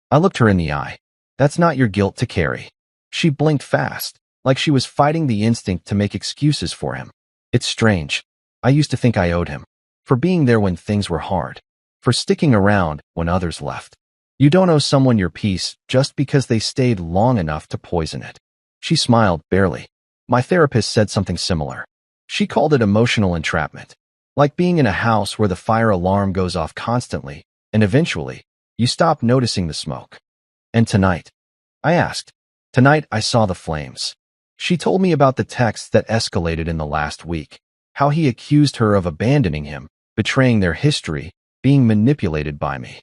I looked her in the eye. That's not your guilt to carry. She blinked fast, like she was fighting the instinct to make excuses for him. It's strange. I used to think I owed him. For being there when things were hard. For sticking around when others left. You don't owe someone your peace just because they stayed long enough to poison it. She smiled, barely. My therapist said something similar. She called it emotional entrapment. Like being in a house where the fire alarm goes off constantly, and eventually, you stop noticing the smoke. And tonight? I asked. Tonight I saw the flames. She told me about the texts that escalated in the last week. How he accused her of abandoning him, betraying their history, being manipulated by me.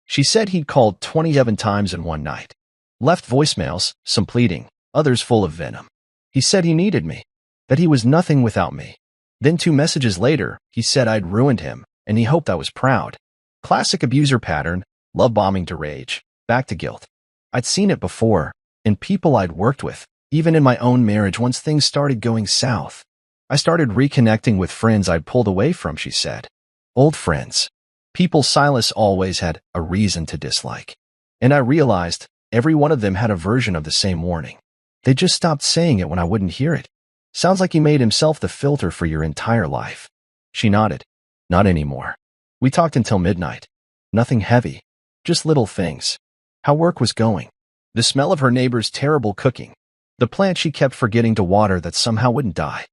She said he'd called 27 times in one night. Left voicemails, some pleading, others full of venom. He said he needed me, that he was nothing without me. Then 2 messages later, he said I'd ruined him, and he hoped I was proud. Classic abuser pattern, love bombing to rage, back to guilt. I'd seen it before, in people I'd worked with, even in my own marriage once things started going south. I started reconnecting with friends I'd pulled away from, she said. Old friends. People Silas always had a reason to dislike. And I realized every one of them had a version of the same warning. They just stopped saying it when I wouldn't hear it. Sounds like he made himself the filter for your entire life. She nodded. Not anymore. We talked until midnight. Nothing heavy. Just little things. How work was going. The smell of her neighbor's terrible cooking. The plant she kept forgetting to water that somehow wouldn't die.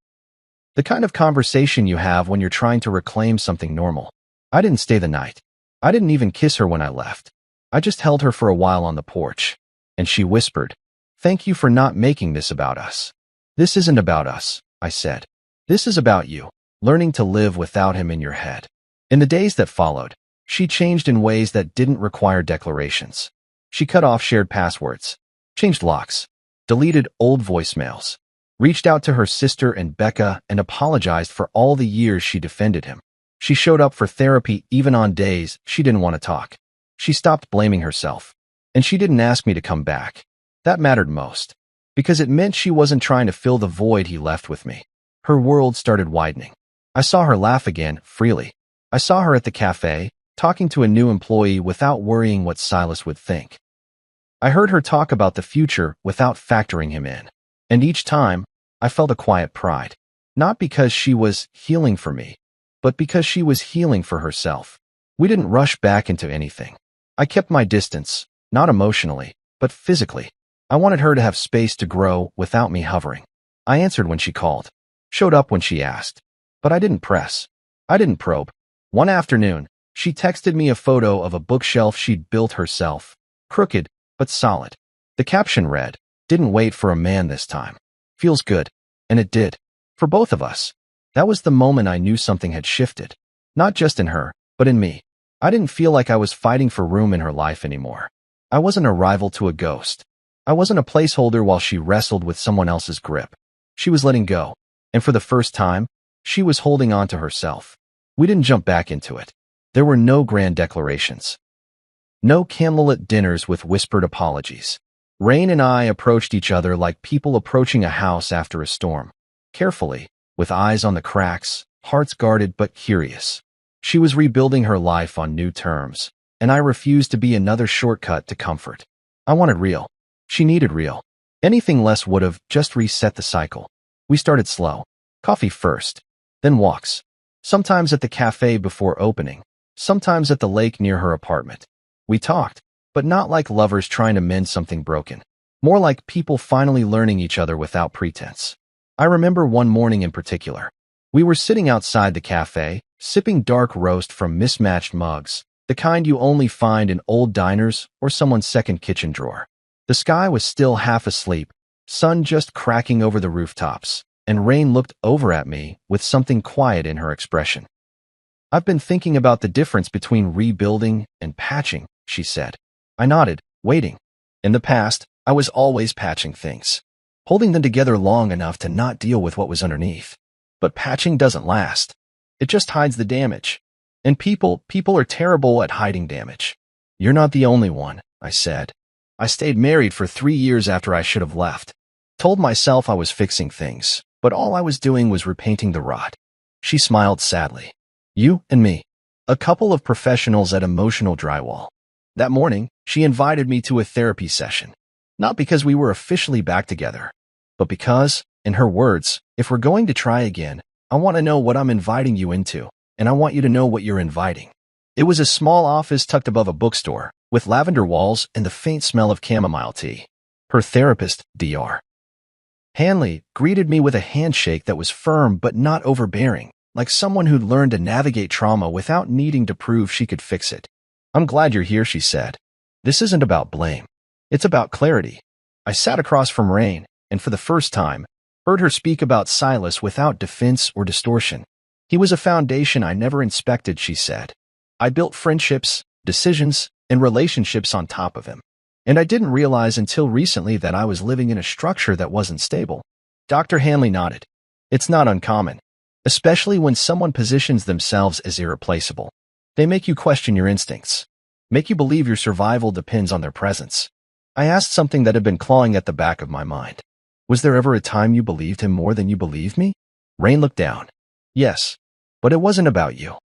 The kind of conversation you have when you're trying to reclaim something normal. I didn't stay the night. I didn't even kiss her when I left. I just held her for a while on the porch. And she whispered, "Thank you for not making this about us." "This isn't about us," I said. "This is about you, learning to live without him in your head." In the days that followed, she changed in ways that didn't require declarations. She cut off shared passwords, changed locks, deleted old voicemails, reached out to her sister and Becca and apologized for all the years she defended him. She showed up for therapy even on days she didn't want to talk. She stopped blaming herself. And she didn't ask me to come back. That mattered most, because it meant she wasn't trying to fill the void he left with me. Her world started widening. I saw her laugh again, freely. I saw her at the cafe, talking to a new employee without worrying what Silas would think. I heard her talk about the future without factoring him in. And each time, I felt a quiet pride. Not because she was healing for me, but because she was healing for herself. We didn't rush back into anything. I kept my distance, not emotionally, but physically. I wanted her to have space to grow without me hovering. I answered when she called, showed up when she asked. But I didn't press. I didn't probe. One afternoon, she texted me a photo of a bookshelf she'd built herself, crooked but solid. The caption read, "Didn't wait for a man this time. Feels good." And it did. For both of us. That was the moment I knew something had shifted. Not just in her, but in me. I didn't feel like I was fighting for room in her life anymore. I wasn't a rival to a ghost. I wasn't a placeholder while she wrestled with someone else's grip. She was letting go. And for the first time, she was holding on to herself. We didn't jump back into it. There were no grand declarations. No candlelit dinners with whispered apologies. Rain and I approached each other like people approaching a house after a storm. Carefully, with eyes on the cracks, hearts guarded but curious. She was rebuilding her life on new terms, and I refused to be another shortcut to comfort. I wanted real. She needed real. Anything less would have just reset the cycle. We started slow. Coffee first, then walks. Sometimes at the cafe before opening, sometimes at the lake near her apartment. We talked, but not like lovers trying to mend something broken. More like people finally learning each other without pretense. I remember one morning in particular. We were sitting outside the cafe, sipping dark roast from mismatched mugs, the kind you only find in old diners or someone's second kitchen drawer. The sky was still half asleep, sun just cracking over the rooftops, and Rain looked over at me with something quiet in her expression. "I've been thinking about the difference between rebuilding and patching," she said. I nodded, waiting. In the past, I was always patching things, holding them together long enough to not deal with what was underneath. But patching doesn't last. It just hides the damage. And people are terrible at hiding damage. "You're not the only one," I said. I stayed married for 3 years after I should have left. Told myself I was fixing things, but all I was doing was repainting the rot. She smiled sadly. "You and me. A couple of professionals at emotional drywall." That morning, she invited me to a therapy session. Not because we were officially back together, but because, in her words, "If we're going to try again, I want to know what I'm inviting you into, and I want you to know what you're inviting." It was a small office tucked above a bookstore, with lavender walls and the faint smell of chamomile tea. Her therapist, Dr. Hanley, greeted me with a handshake that was firm but not overbearing, like someone who'd learned to navigate trauma without needing to prove she could fix it. "I'm glad you're here," she said. "This isn't about blame. It's about clarity." I sat across from Rain, and for the first time, heard her speak about Silas without defense or distortion. "He was a foundation I never inspected," she said. "I built friendships, decisions, and relationships on top of him. And I didn't realize until recently that I was living in a structure that wasn't stable." Dr. Hanley nodded. "It's not uncommon, especially when someone positions themselves as irreplaceable. They make you question your instincts, make you believe your survival depends on their presence." I asked something that had been clawing at the back of my mind. "Was there ever a time you believed him more than you believed me?" Rain looked down. "Yes, but it wasn't about you.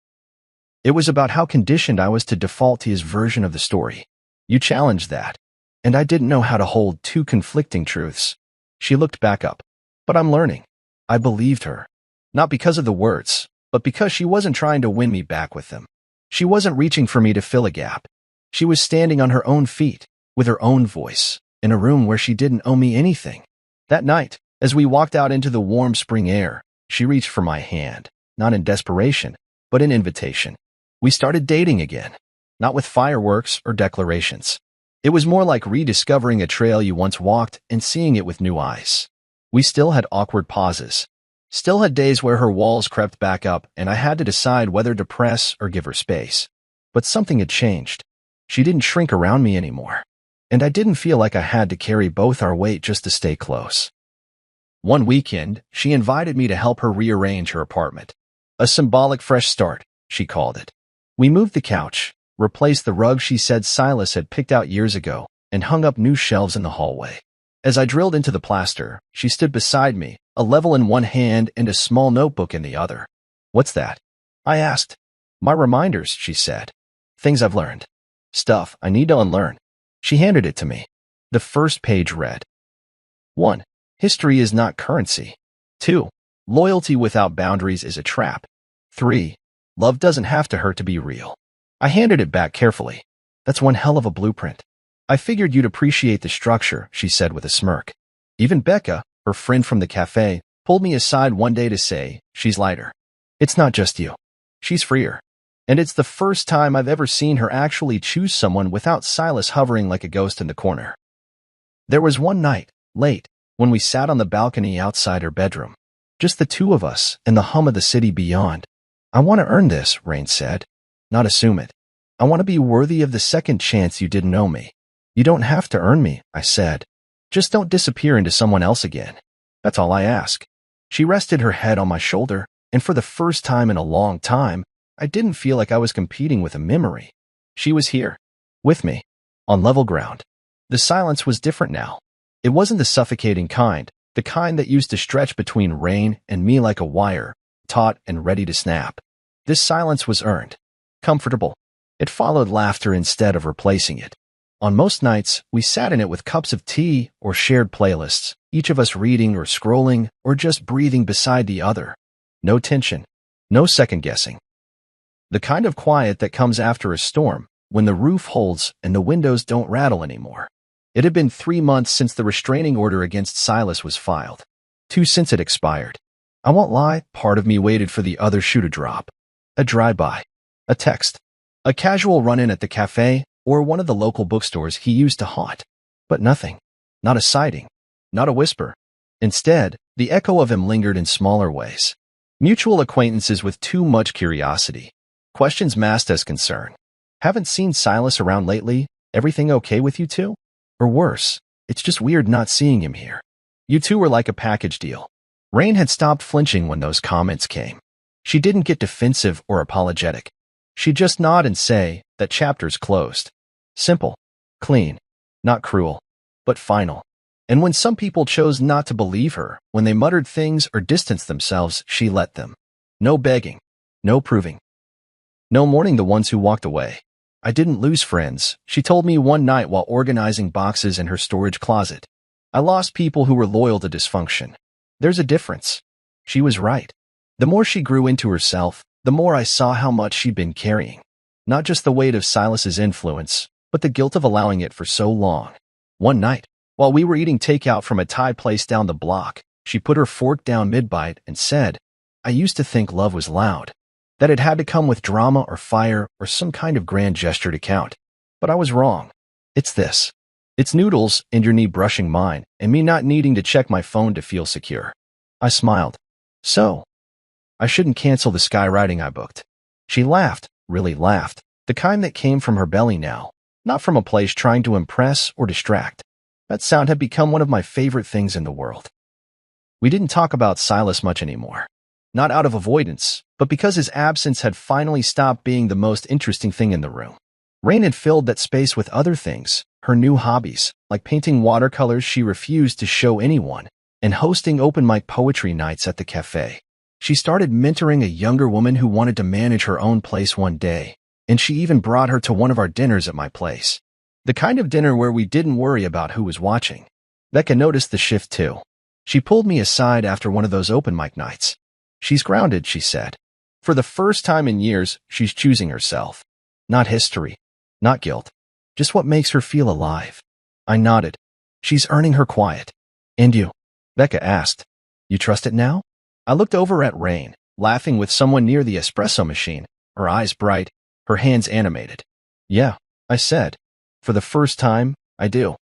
It was about how conditioned I was to default to his version of the story. You challenged that, and I didn't know how to hold two conflicting truths." She looked back up. "But I'm learning." I believed her. Not because of the words, but because she wasn't trying to win me back with them. She wasn't reaching for me to fill a gap. She was standing on her own feet, with her own voice, in a room where she didn't owe me anything. That night, as we walked out into the warm spring air, she reached for my hand, not in desperation, but in invitation. We started dating again, not with fireworks or declarations. It was more like rediscovering a trail you once walked and seeing it with new eyes. We still had awkward pauses, still had days where her walls crept back up and I had to decide whether to press or give her space. But something had changed. She didn't shrink around me anymore, and I didn't feel like I had to carry both our weight just to stay close. One weekend, she invited me to help her rearrange her apartment. A symbolic fresh start, she called it. We moved the couch, replaced the rug she said Silas had picked out years ago, and hung up new shelves in the hallway. As I drilled into the plaster, she stood beside me, a level in one hand and a small notebook in the other. "What's that?" I asked. "My reminders," she said. "Things I've learned. Stuff I need to unlearn." She handed it to me. The first page read, 1. History is not currency. 2. Loyalty without boundaries is a trap. 3. Love doesn't have to hurt to be real. I handed it back carefully. "That's one hell of a blueprint. I figured you'd appreciate the structure," she said with a smirk. Even Becca, her friend from the cafe, pulled me aside one day to say, "She's lighter. It's not just you. She's freer." And it's the first time I've ever seen her actually choose someone without Silas hovering like a ghost in the corner. There was one night, late, when we sat on the balcony outside her bedroom. Just the two of us and the hum of the city beyond. "I want to earn this," Rain said. "Not assume it. I want to be worthy of the second chance you didn't know me." "You don't have to earn me," I said. "Just don't disappear into someone else again. That's all I ask." She rested her head on my shoulder, and for the first time in a long time, I didn't feel like I was competing with a memory. She was here, with me, on level ground. The silence was different now. It wasn't the suffocating kind, the kind that used to stretch between Rain and me like a wire, taut and ready to snap. This silence was earned, comfortable. It followed laughter instead of replacing it. On most nights, we sat in it with cups of tea or shared playlists, each of us reading or scrolling or just breathing beside the other. No tension, no second-guessing. The kind of quiet that comes after a storm, when the roof holds and the windows don't rattle anymore. It had been 3 months since the restraining order against Silas was filed. 2 since it expired. I won't lie, part of me waited for the other shoe to drop. A drive-by. A text. A casual run-in at the cafe or one of the local bookstores he used to haunt. But nothing. Not a sighting. Not a whisper. Instead, the echo of him lingered in smaller ways. Mutual acquaintances with too much curiosity. Questions masked as concern. "Haven't seen Silas around lately. Everything okay with you two?" Or worse, "It's just weird not seeing him here." You two were like a package deal. Rain had stopped flinching when those comments came. She didn't get defensive or apologetic. She'd just nod and say, "That chapter's closed." Simple, clean, not cruel, but final. And when some people chose not to believe her, when they muttered things or distanced themselves, she let them. No begging, no proving. No mourning the ones who walked away. "I didn't lose friends," she told me one night while organizing boxes in her storage closet. "I lost people who were loyal to dysfunction. There's a difference." She was right. The more she grew into herself, the more I saw how much she'd been carrying. Not just the weight of Silas's influence, but the guilt of allowing it for so long. One night, while we were eating takeout from a Thai place down the block, she put her fork down mid-bite and said, "I used to think love was loud, that it had to come with drama or fire or some kind of grand gesture to count. But I was wrong. It's this. It's noodles and your knee brushing mine and me not needing to check my phone to feel secure." I smiled. "So, I shouldn't cancel the skywriting I booked." She laughed, really laughed, the kind that came from her belly now, not from a place trying to impress or distract. That sound had become one of my favorite things in the world. We didn't talk about Silas much anymore. Not out of avoidance, but because his absence had finally stopped being the most interesting thing in the room. Rain had filled that space with other things, her new hobbies, like painting watercolors she refused to show anyone, and hosting open mic poetry nights at the cafe. She started mentoring a younger woman who wanted to manage her own place one day, and she even brought her to one of our dinners at my place. The kind of dinner where we didn't worry about who was watching. Becca noticed the shift too. She pulled me aside after one of those open mic nights. "She's grounded," she said. "For the first time in years, she's choosing herself. Not history, not guilt, just what makes her feel alive." I nodded. "She's earning her quiet. And you?" Becca asked. You trust it now? I looked over at Rain, laughing with someone near the espresso machine, her eyes bright, her hands animated. Yeah, I said. For the first time, I do.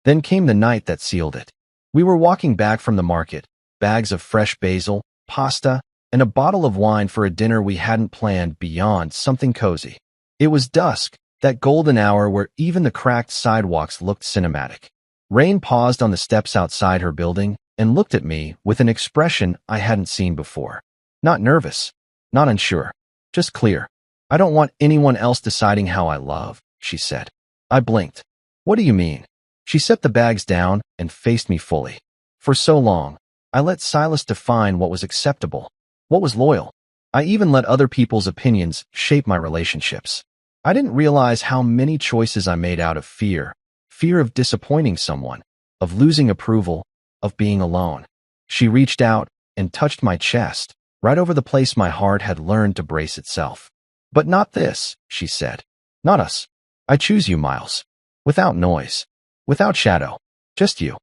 Then came the night that sealed it. We were walking back from the market, bags of fresh basil, pasta, and a bottle of wine for a dinner we hadn't planned beyond something cozy. It was dusk, that golden hour where even the cracked sidewalks looked cinematic. Rain paused on the steps outside her building and looked at me with an expression I hadn't seen before. Not nervous, not unsure, just clear. I don't want anyone else deciding how I love, she said. I blinked. What do you mean? She set the bags down and faced me fully. For so long, I let Silas define what was acceptable, what was loyal. I even let other people's opinions shape my relationships. I didn't realize how many choices I made out of fear of disappointing someone, of losing approval, of being alone. She reached out and touched my chest, right over the place my heart had learned to brace itself. But not this, she said. Not us. I choose you, Miles. Without noise. Without shadow. Just you.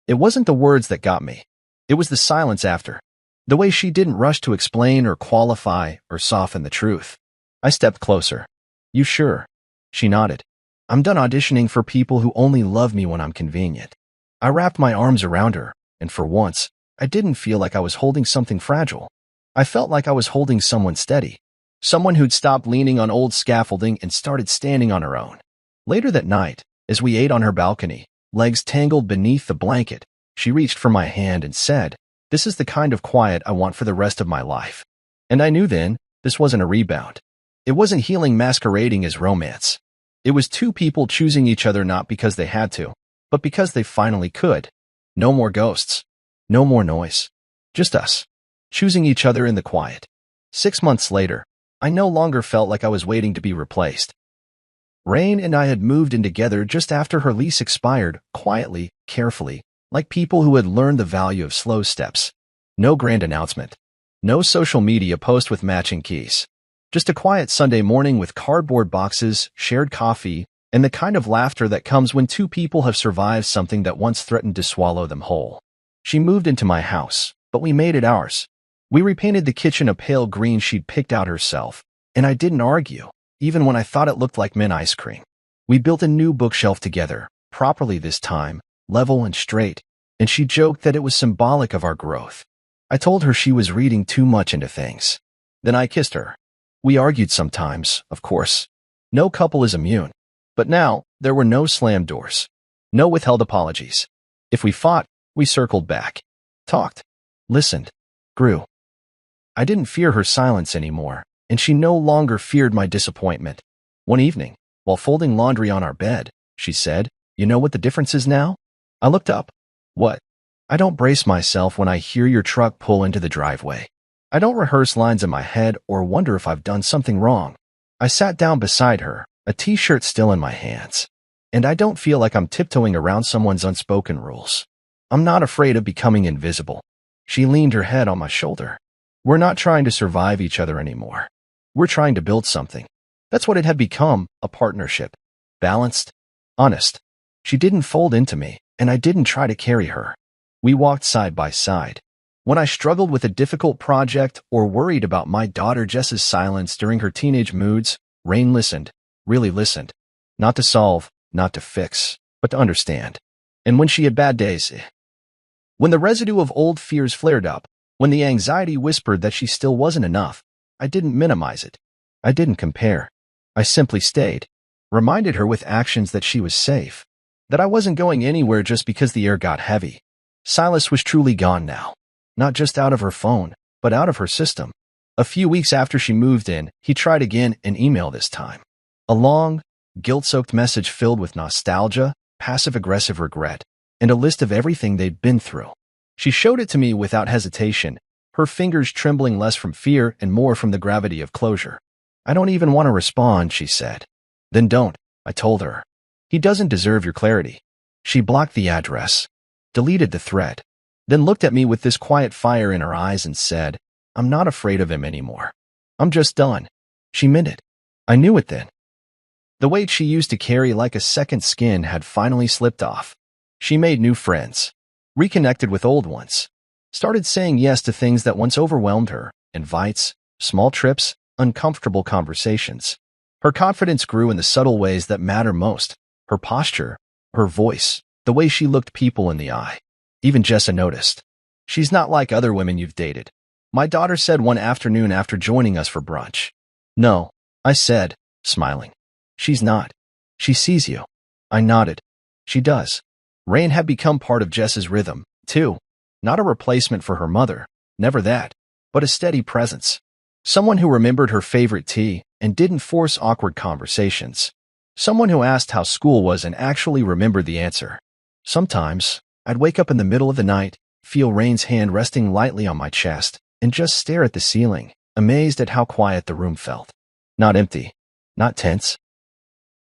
It wasn't the words that got me. It was the silence after. The way she didn't rush to explain or qualify or soften the truth. I stepped closer. You sure? She nodded. I'm done auditioning for people who only love me when I'm convenient. I wrapped my arms around her, and for once, I didn't feel like I was holding something fragile. I felt like I was holding someone steady. Someone who'd stopped leaning on old scaffolding and started standing on her own. Later that night, as we ate on her balcony, legs tangled beneath the blanket, she reached for my hand and said, "This is the kind of quiet I want for the rest of my life." And I knew then, this wasn't a rebound. It wasn't healing masquerading as romance. It was two people choosing each other not because they had to, but because they finally could. No more ghosts. No more noise. Just us. Choosing each other in the quiet. 6 months later, I no longer felt like I was waiting to be replaced. Rain and I had moved in together just after her lease expired, quietly, carefully, like people who had learned the value of slow steps. No grand announcement. No social media post with matching keys. Just a quiet Sunday morning with cardboard boxes, shared coffee, and the kind of laughter that comes when two people have survived something that once threatened to swallow them whole. She moved into my house, but we made it ours. We repainted the kitchen a pale green she'd picked out herself, and I didn't argue, even when I thought it looked like mint ice cream. We built a new bookshelf together, properly this time, level and straight, and she joked that it was symbolic of our growth. I told her she was reading too much into things. Then I kissed her. We argued sometimes, of course. No couple is immune. But now, there were no slammed doors. No withheld apologies. If we fought, we circled back. Talked. Listened. Grew. I didn't fear her silence anymore, and she no longer feared my disappointment. One evening, while folding laundry on our bed, she said, "You know what the difference is now?" I looked up. What? I don't brace myself when I hear your truck pull into the driveway. I don't rehearse lines in my head or wonder if I've done something wrong. I sat down beside her, a t-shirt still in my hands. And I don't feel like I'm tiptoeing around someone's unspoken rules. I'm not afraid of becoming invisible. She leaned her head on my shoulder. We're not trying to survive each other anymore. We're trying to build something. That's what it had become, a partnership. Balanced, honest. She didn't fold into me, and I didn't try to carry her. We walked side by side. When I struggled with a difficult project or worried about my daughter Jess's silence during her teenage moods, Rain listened, really listened. Not to solve, not to fix, but to understand. And when she had bad days, when the residue of old fears flared up, when the anxiety whispered that she still wasn't enough, I didn't minimize it. I didn't compare. I simply stayed, reminded her with actions that she was safe, that I wasn't going anywhere just because the air got heavy. Silas was truly gone now. Not just out of her phone, but out of her system. A few weeks after she moved in, he tried again, an email this time. A long, guilt-soaked message filled with nostalgia, passive-aggressive regret, and a list of everything they'd been through. She showed it to me without hesitation, her fingers trembling less from fear and more from the gravity of closure. "I don't even want to respond," she said. "Then don't," I told her. "He doesn't deserve your clarity." She blocked the address, deleted the thread, then looked at me with this quiet fire in her eyes and said, "I'm not afraid of him anymore. I'm just done." She meant it. I knew it then. The weight she used to carry like a second skin had finally slipped off. She made new friends. reconnected with old ones, started saying yes to things that once overwhelmed her, invites, small trips, uncomfortable conversations. Her confidence grew in the subtle ways that matter most, her posture, her voice, the way she looked people in the eye. Even Jessa noticed. She's not like other women you've dated, my daughter said one afternoon after joining us for brunch. No, I said, smiling. She's not. She sees you. I nodded. She does. Rain had become part of Jess's rhythm, too. Not a replacement for her mother, never that, but a steady presence. Someone who remembered her favorite tea and didn't force awkward conversations. Someone who asked how school was and actually remembered the answer. Sometimes, I'd wake up in the middle of the night, feel Rain's hand resting lightly on my chest, and just stare at the ceiling, amazed at how quiet the room felt. Not empty, not tense,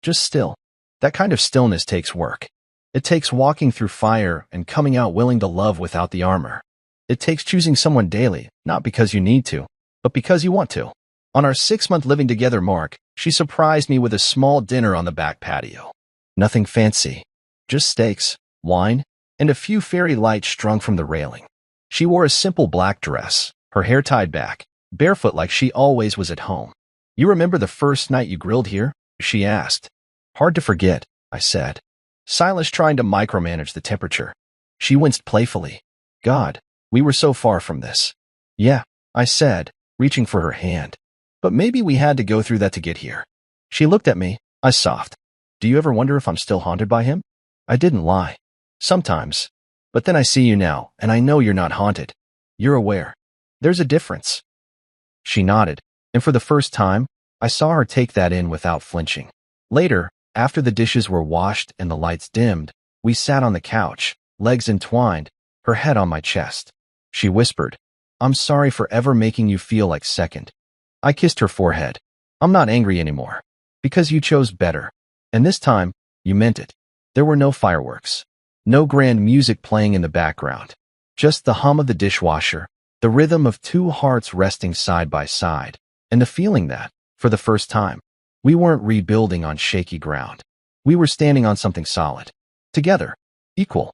just still. That kind of stillness takes work. It takes walking through fire and coming out willing to love without the armor. It takes choosing someone daily, not because you need to, but because you want to. On our 6-month living together mark, she surprised me with a small dinner on the back patio. Nothing fancy, just steaks, wine, and a few fairy lights strung from the railing. She wore a simple black dress, her hair tied back, barefoot like she always was at home. You remember the first night you grilled here? She asked. Hard to forget, I said. Silas trying to micromanage the temperature. She winced playfully. God, we were so far from this. Yeah, I said, reaching for her hand. But maybe we had to go through that to get here. She looked at me, I soft. Do you ever wonder if I'm still haunted by him? I didn't lie. Sometimes. But then I see you now, and I know you're not haunted. You're aware. There's a difference. She nodded, and for the first time, I saw her take that in without flinching. Later, after the dishes were washed and the lights dimmed, we sat on the couch, legs entwined, her head on my chest. She whispered, I'm sorry for ever making you feel like second. I kissed her forehead. I'm not angry anymore. Because you chose better. And this time, you meant it. There were no fireworks. No grand music playing in the background. Just the hum of the dishwasher, the rhythm of two hearts resting side by side, and the feeling that, for the first time, we weren't rebuilding on shaky ground. We were standing on something solid. Together. Equal.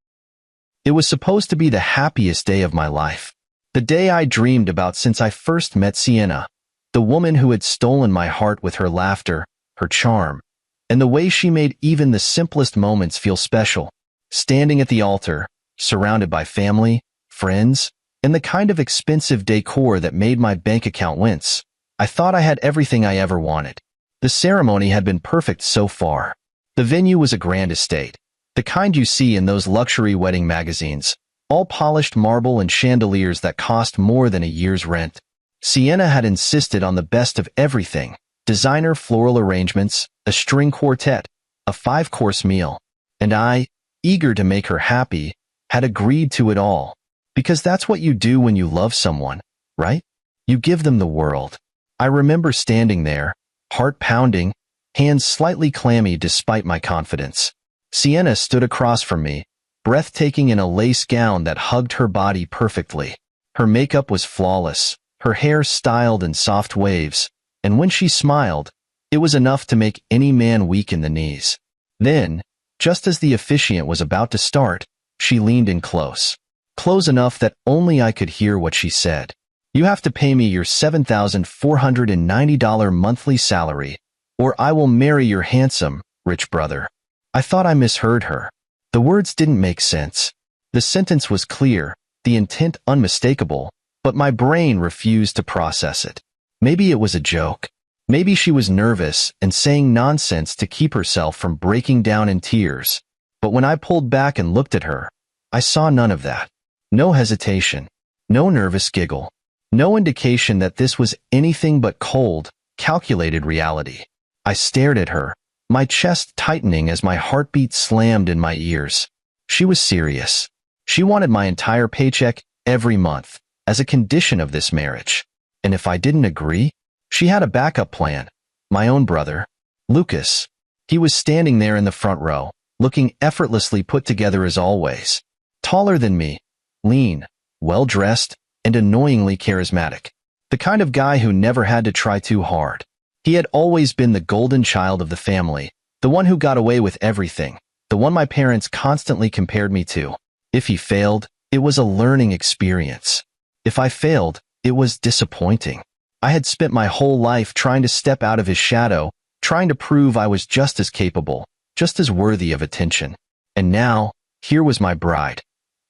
It was supposed to be the happiest day of my life. The day I dreamed about since I first met Sienna. The woman who had stolen my heart with her laughter, her charm, and the way she made even the simplest moments feel special. Standing at the altar, surrounded by family, friends, and the kind of expensive decor that made my bank account wince. I thought I had everything I ever wanted. The ceremony had been perfect so far. The venue was a grand estate, the kind you see in those luxury wedding magazines, all polished marble and chandeliers that cost more than a year's rent. Sienna had insisted on the best of everything, designer floral arrangements, a string quartet, a 5-course meal, and I, eager to make her happy, had agreed to it all. Because that's what you do when you love someone, right? You give them the world. I remember standing there, heart pounding, hands slightly clammy despite my confidence. Sienna stood across from me, breathtaking in a lace gown that hugged her body perfectly. Her makeup was flawless, her hair styled in soft waves, and when she smiled, it was enough to make any man weak in the knees. Then, just as the officiant was about to start, she leaned in close. Close enough that only I could hear what she said. You have to pay me your $7,490 monthly salary, or I will marry your handsome, rich brother. I thought I misheard her. The words didn't make sense. The sentence was clear, the intent unmistakable, but my brain refused to process it. Maybe it was a joke. Maybe she was nervous and saying nonsense to keep herself from breaking down in tears. But when I pulled back and looked at her, I saw none of that. No hesitation. No nervous giggle. No indication that this was anything but cold, calculated reality. I stared at her, my chest tightening as my heartbeat slammed in my ears. She was serious. She wanted my entire paycheck every month, as a condition of this marriage. And if I didn't agree, she had a backup plan. My own brother, Lucas. He was standing there in the front row, looking effortlessly put together as always. Taller than me, lean, well-dressed, and annoyingly charismatic. The kind of guy who never had to try too hard. He had always been the golden child of the family, the one who got away with everything, the one my parents constantly compared me to. If he failed, it was a learning experience. If I failed, it was disappointing. I had spent my whole life trying to step out of his shadow, trying to prove I was just as capable, just as worthy of attention. And now, here was my bride,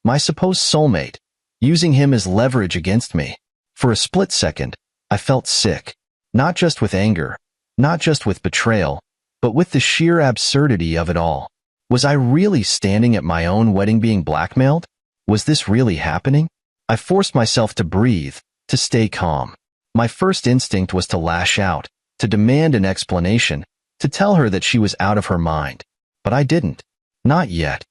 my supposed soulmate, using him as leverage against me. For a split second, I felt sick, not just with anger, not just with betrayal, but with the sheer absurdity of it all. Was I really standing at my own wedding being blackmailed? Was this really happening? I forced myself to breathe, to stay calm. My first instinct was to lash out, to demand an explanation, to tell her that she was out of her mind. But I didn't. Not yet.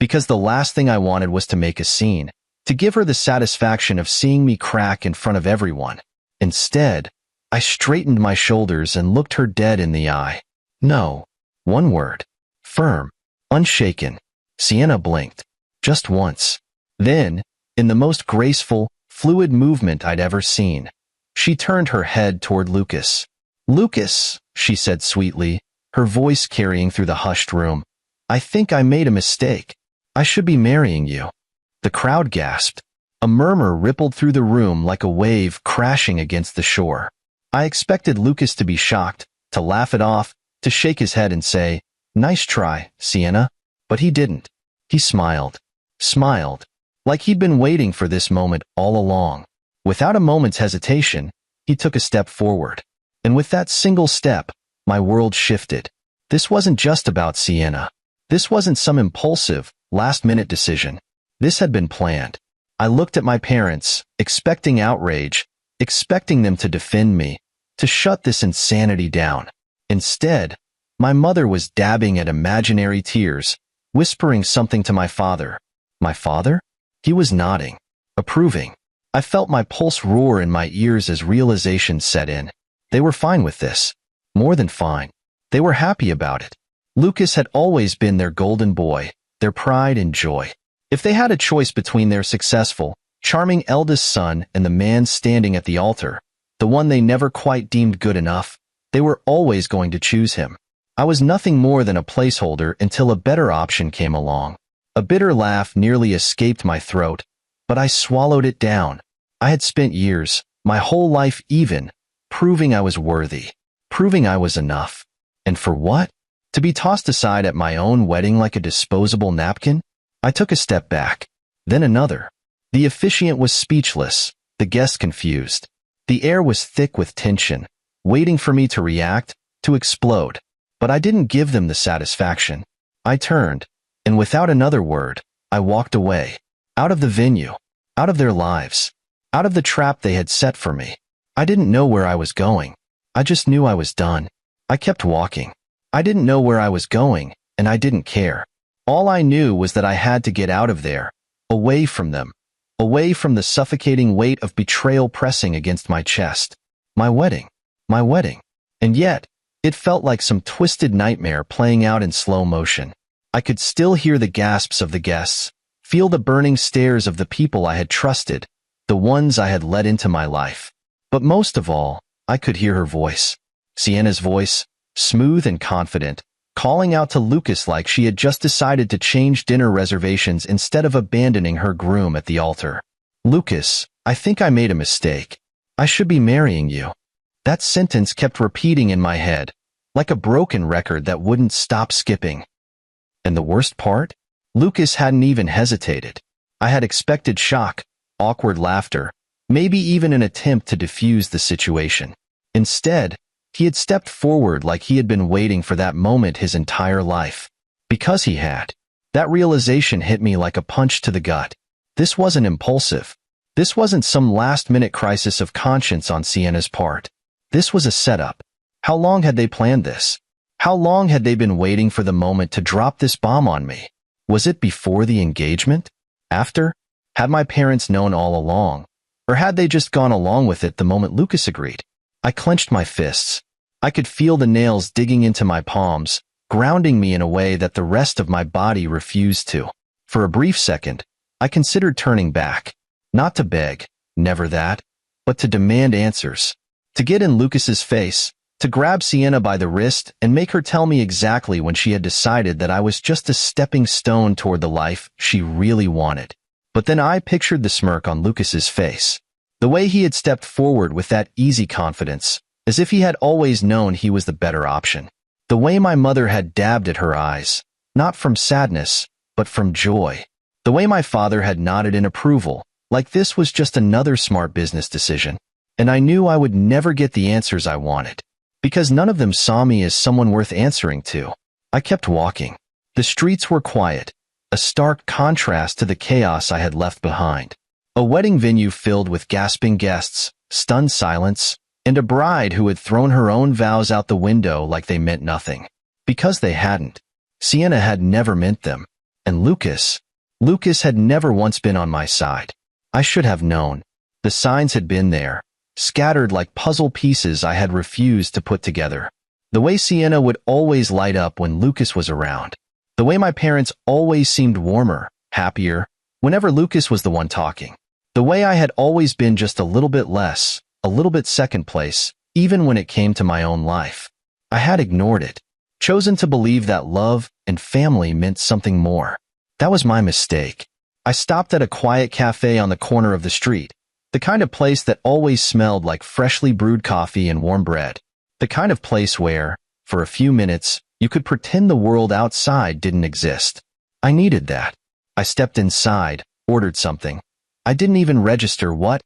Because the last thing I wanted was to make a scene, to give her the satisfaction of seeing me crack in front of everyone. Instead, I straightened my shoulders and looked her dead in the eye. No. One word. Firm. Unshaken. Sienna blinked. Just once. Then, in the most graceful, fluid movement I'd ever seen, she turned her head toward Lucas. "Lucas," she said sweetly, her voice carrying through the hushed room, "I think I made a mistake. I should be marrying you." The crowd gasped. A murmur rippled through the room like a wave crashing against the shore. I expected Lucas to be shocked, to laugh it off, to shake his head and say, "Nice try, Sienna." But he didn't. He smiled. Smiled. Like he'd been waiting for this moment all along. Without a moment's hesitation, he took a step forward. And with that single step, my world shifted. This wasn't just about Sienna. This wasn't some impulsive, last-minute decision. This had been planned. I looked at my parents, expecting outrage, expecting them to defend me, to shut this insanity down. Instead, my mother was dabbing at imaginary tears, whispering something to my father. My father? He was nodding, approving. I felt my pulse roar in my ears as realization set in. They were fine with this. More than fine. They were happy about it. Lucas had always been their golden boy, their pride and joy. If they had a choice between their successful, charming eldest son and the man standing at the altar, the one they never quite deemed good enough, they were always going to choose him. I was nothing more than a placeholder until a better option came along. A bitter laugh nearly escaped my throat, but I swallowed it down. I had spent years, my whole life even, proving I was worthy, proving I was enough. And for what? To be tossed aside at my own wedding like a disposable napkin? I took a step back, then another. The officiant was speechless, the guest confused. The air was thick with tension, waiting for me to react, to explode. But I didn't give them the satisfaction. I turned, and without another word, I walked away. Out of the venue, out of their lives, out of the trap they had set for me. I didn't know where I was going. I just knew I was done. I kept walking. I didn't know where I was going, and I didn't care. All I knew was that I had to get out of there, away from them, away from the suffocating weight of betrayal pressing against my chest. My wedding. My wedding. And yet, it felt like some twisted nightmare playing out in slow motion. I could still hear the gasps of the guests, feel the burning stares of the people I had trusted, the ones I had let into my life. But most of all, I could hear her voice. Sienna's voice, smooth and confident, calling out to Lucas like she had just decided to change dinner reservations instead of abandoning her groom at the altar. "Lucas, I think I made a mistake. I should be marrying you." That sentence kept repeating in my head, like a broken record that wouldn't stop skipping. And the worst part? Lucas hadn't even hesitated. I had expected shock, awkward laughter, maybe even an attempt to defuse the situation. Instead, he had stepped forward like he had been waiting for that moment his entire life. Because he had. That realization hit me like a punch to the gut. This wasn't impulsive. This wasn't some last-minute crisis of conscience on Sienna's part. This was a setup. How long had they planned this? How long had they been waiting for the moment to drop this bomb on me? Was it before the engagement? After? Had my parents known all along? Or had they just gone along with it the moment Lucas agreed? I clenched my fists. I could feel the nails digging into my palms, grounding me in a way that the rest of my body refused to. For a brief second, I considered turning back. Not to beg, never that, but to demand answers. To get in Lucas's face, to grab Sienna by the wrist and make her tell me exactly when she had decided that I was just a stepping stone toward the life she really wanted. But then I pictured the smirk on Lucas's face, the way he had stepped forward with that easy confidence, as if he had always known he was the better option. The way my mother had dabbed at her eyes, not from sadness, but from joy. The way my father had nodded in approval, like this was just another smart business decision. And I knew I would never get the answers I wanted, because none of them saw me as someone worth answering to. I kept walking. The streets were quiet, a stark contrast to the chaos I had left behind. A wedding venue filled with gasping guests, stunned silence, and a bride who had thrown her own vows out the window like they meant nothing. Because they hadn't. Sienna had never meant them. And Lucas had never once been on my side. I should have known. The signs had been there, scattered like puzzle pieces I had refused to put together. The way Sienna would always light up when Lucas was around. The way my parents always seemed warmer, happier, whenever Lucas was the one talking. The way I had always been just a little bit less, a little bit second place, even when it came to my own life. I had ignored it, chosen to believe that love and family meant something more. That was my mistake. I stopped at a quiet cafe on the corner of the street, the kind of place that always smelled like freshly brewed coffee and warm bread, the kind of place where, for a few minutes, you could pretend the world outside didn't exist. I needed that. I stepped inside, ordered something. I didn't even register what,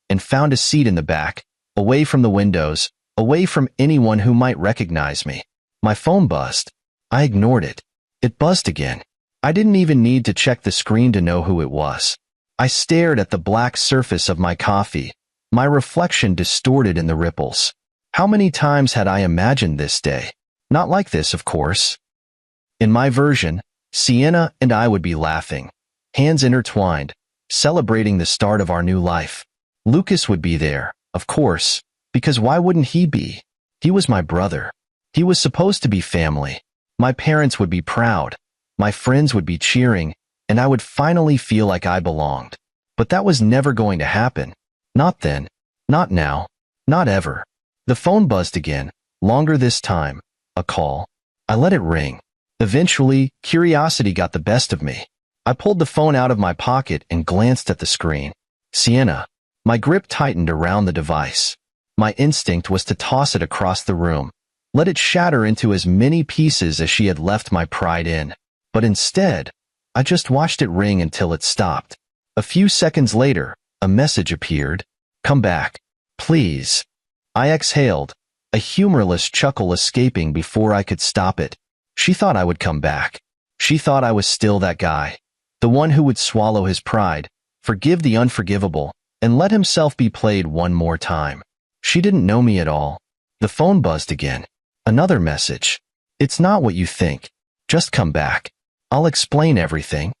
and found a seat in the back, away from the windows, away from anyone who might recognize me. My phone buzzed. I ignored it. It buzzed again. I didn't even need to check the screen to know who it was. I stared at the black surface of my coffee, my reflection distorted in the ripples. How many times had I imagined this day? Not like this, of course. In my version, Sienna and I would be laughing, hands intertwined, celebrating the start of our new life. Lucas would be there, of course, because why wouldn't he be? He was my brother. He was supposed to be family. My parents would be proud. My friends would be cheering, and I would finally feel like I belonged. But that was never going to happen. Not then. Not now. Not ever. The phone buzzed again, longer this time. A call. I let it ring. Eventually, curiosity got the best of me. I pulled the phone out of my pocket and glanced at the screen. Sienna. My grip tightened around the device. My instinct was to toss it across the room, let it shatter into as many pieces as she had left my pride in. But instead, I just watched it ring until it stopped. A few seconds later, a message appeared. Come back. Please. I exhaled, a humorless chuckle escaping before I could stop it. She thought I would come back. She thought I was still that guy. The one who would swallow his pride, forgive the unforgivable, and let himself be played one more time. She didn't know me at all. The phone buzzed again. Another message. It's not what you think. Just come back. I'll explain everything.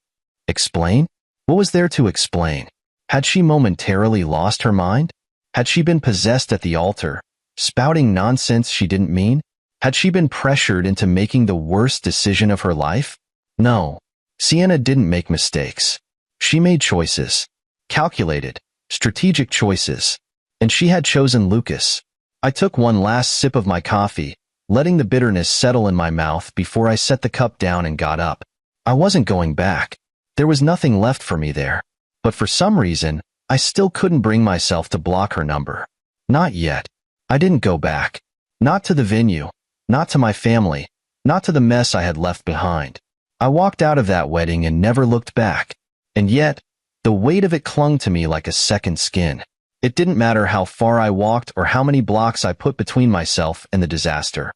Explain? What was there to explain? Had she momentarily lost her mind? Had she been possessed at the altar, spouting nonsense she didn't mean? Had she been pressured into making the worst decision of her life? No. Sienna didn't make mistakes. She made choices. Calculated, strategic choices. And she had chosen Lucas. I took one last sip of my coffee, letting the bitterness settle in my mouth before I set the cup down and got up. I wasn't going back. There was nothing left for me there. But for some reason, I still couldn't bring myself to block her number. Not yet. I didn't go back. Not to the venue. Not to my family. Not to the mess I had left behind. I walked out of that wedding and never looked back. And yet, the weight of it clung to me like a second skin. It didn't matter how far I walked or how many blocks I put between myself and the disaster.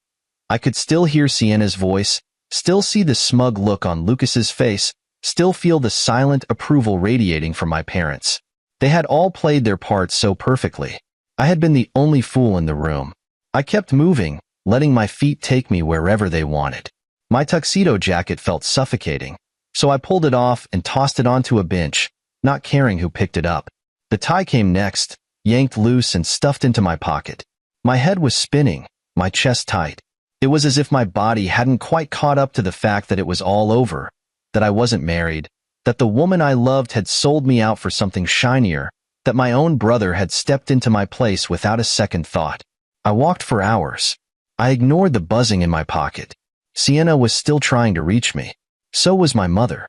I could still hear Sienna's voice, still see the smug look on Lucas's face, still feel the silent approval radiating from my parents. They had all played their parts so perfectly. I had been the only fool in the room. I kept moving, letting my feet take me wherever they wanted. My tuxedo jacket felt suffocating, so I pulled it off and tossed it onto a bench, not caring who picked it up. The tie came next, yanked loose and stuffed into my pocket. My head was spinning, my chest tight. It was as if my body hadn't quite caught up to the fact that it was all over, that I wasn't married, that the woman I loved had sold me out for something shinier, that my own brother had stepped into my place without a second thought. I walked for hours. I ignored the buzzing in my pocket. Sienna was still trying to reach me. So was my mother.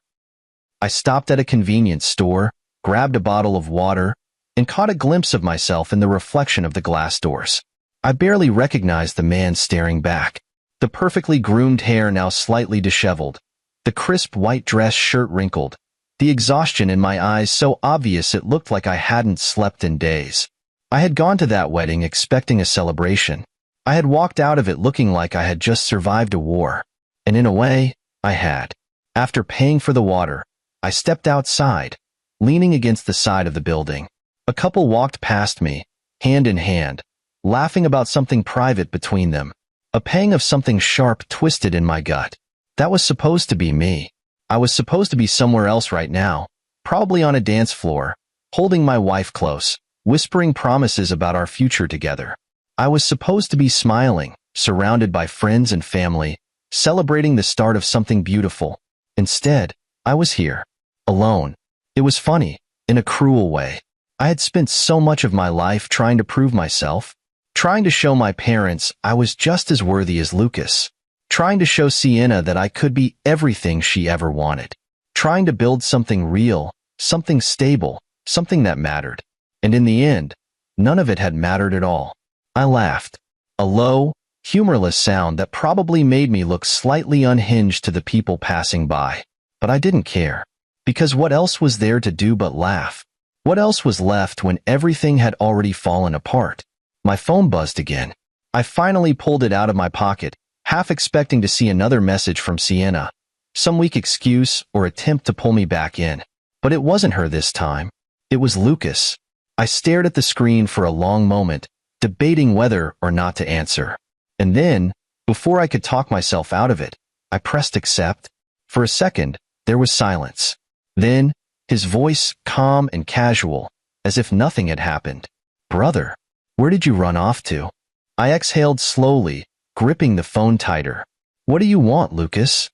I stopped at a convenience store, grabbed a bottle of water, and caught a glimpse of myself in the reflection of the glass doors. I barely recognized the man staring back. The perfectly groomed hair now slightly disheveled, the crisp white dress shirt wrinkled, the exhaustion in my eyes so obvious it looked like I hadn't slept in days. I had gone to that wedding expecting a celebration. I had walked out of it looking like I had just survived a war. And in a way, I had. After paying for the water, I stepped outside, leaning against the side of the building. A couple walked past me, hand in hand, laughing about something private between them. A pang of something sharp twisted in my gut. That was supposed to be me. I was supposed to be somewhere else right now, probably on a dance floor, holding my wife close, whispering promises about our future together. I was supposed to be smiling, surrounded by friends and family, celebrating the start of something beautiful. Instead, I was here, alone. It was funny, in a cruel way. I had spent so much of my life trying to prove myself, trying to show my parents I was just as worthy as Lucas, trying to show Sienna that I could be everything she ever wanted, trying to build something real, something stable, something that mattered. And in the end, none of it had mattered at all. I laughed, a low, humorless sound that probably made me look slightly unhinged to the people passing by. But I didn't care, because what else was there to do but laugh? What else was left when everything had already fallen apart? My phone buzzed again. I finally pulled it out of my pocket, half expecting to see another message from Sienna, some weak excuse or attempt to pull me back in. But it wasn't her this time. It was Lucas. I stared at the screen for a long moment, debating whether or not to answer. And then, before I could talk myself out of it, I pressed accept. For a second, there was silence. Then, his voice calm and casual, as if nothing had happened. "Brother, where did you run off to?" I exhaled slowly, gripping the phone tighter. "What do you want, Lucas?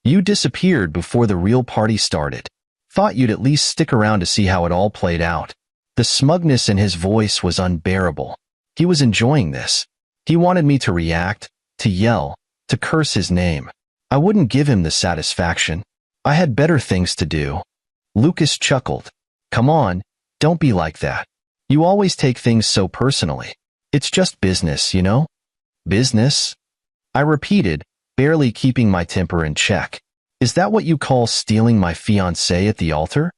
You disappeared before the real party started. Thought you'd at least stick around to see how it all played out." The smugness in his voice was unbearable. He was enjoying this. He wanted me to react, to yell, to curse his name. I wouldn't give him the satisfaction. I had better things to do. Lucas chuckled. "Come on, don't be like that. You always take things so personally. It's just business, you know?" "Business?" I repeated, barely keeping my temper in check. "Is that what you call stealing my fiancé at the altar?"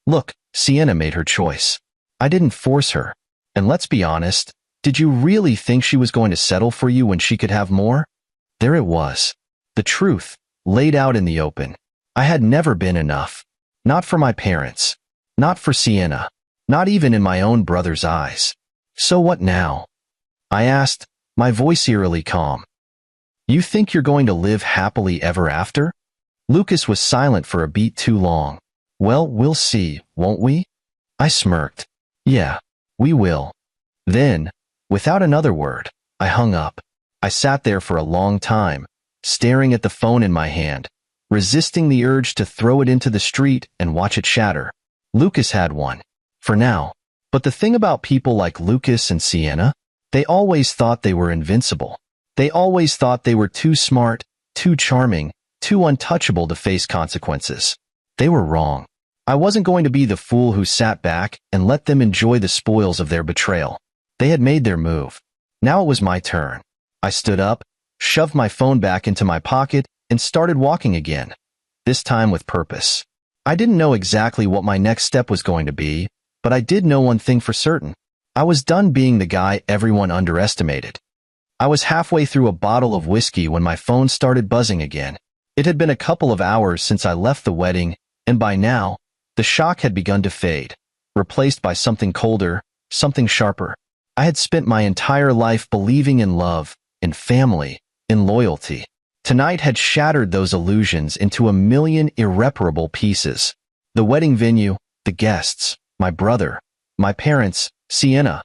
Look, Sienna made her choice. I didn't force her. And let's be honest, did you really think she was going to settle for you when she could have more? There it was. The truth, laid out in the open. I had never been enough. Not for my parents. Not for Sienna. Not even in my own brother's eyes. "So what now?" I asked, my voice eerily calm. "You think you're going to live happily ever after?" Lucas was silent for a beat too long. "Well, we'll see, won't we?" I smirked. "Yeah, we will." Then, without another word, I hung up. I sat there for a long time, staring at the phone in my hand, resisting the urge to throw it into the street and watch it shatter. Lucas had won. For now. But the thing about people like Lucas and Sienna, they always thought they were invincible. They always thought they were too smart, too charming, too untouchable to face consequences. They were wrong. I wasn't going to be the fool who sat back and let them enjoy the spoils of their betrayal. They had made their move. Now it was my turn. I stood up, shoved my phone back into my pocket, and started walking again, this time with purpose. I didn't know exactly what my next step was going to be, but I did know one thing for certain. I was done being the guy everyone underestimated. I was halfway through a bottle of whiskey when my phone started buzzing again. It had been a couple of hours since I left the wedding, and by now, the shock had begun to fade, replaced by something colder, something sharper. I had spent my entire life believing in love, in family, in loyalty. Tonight had shattered those illusions into a million irreparable pieces. The wedding venue, the guests, my brother, my parents, Sienna.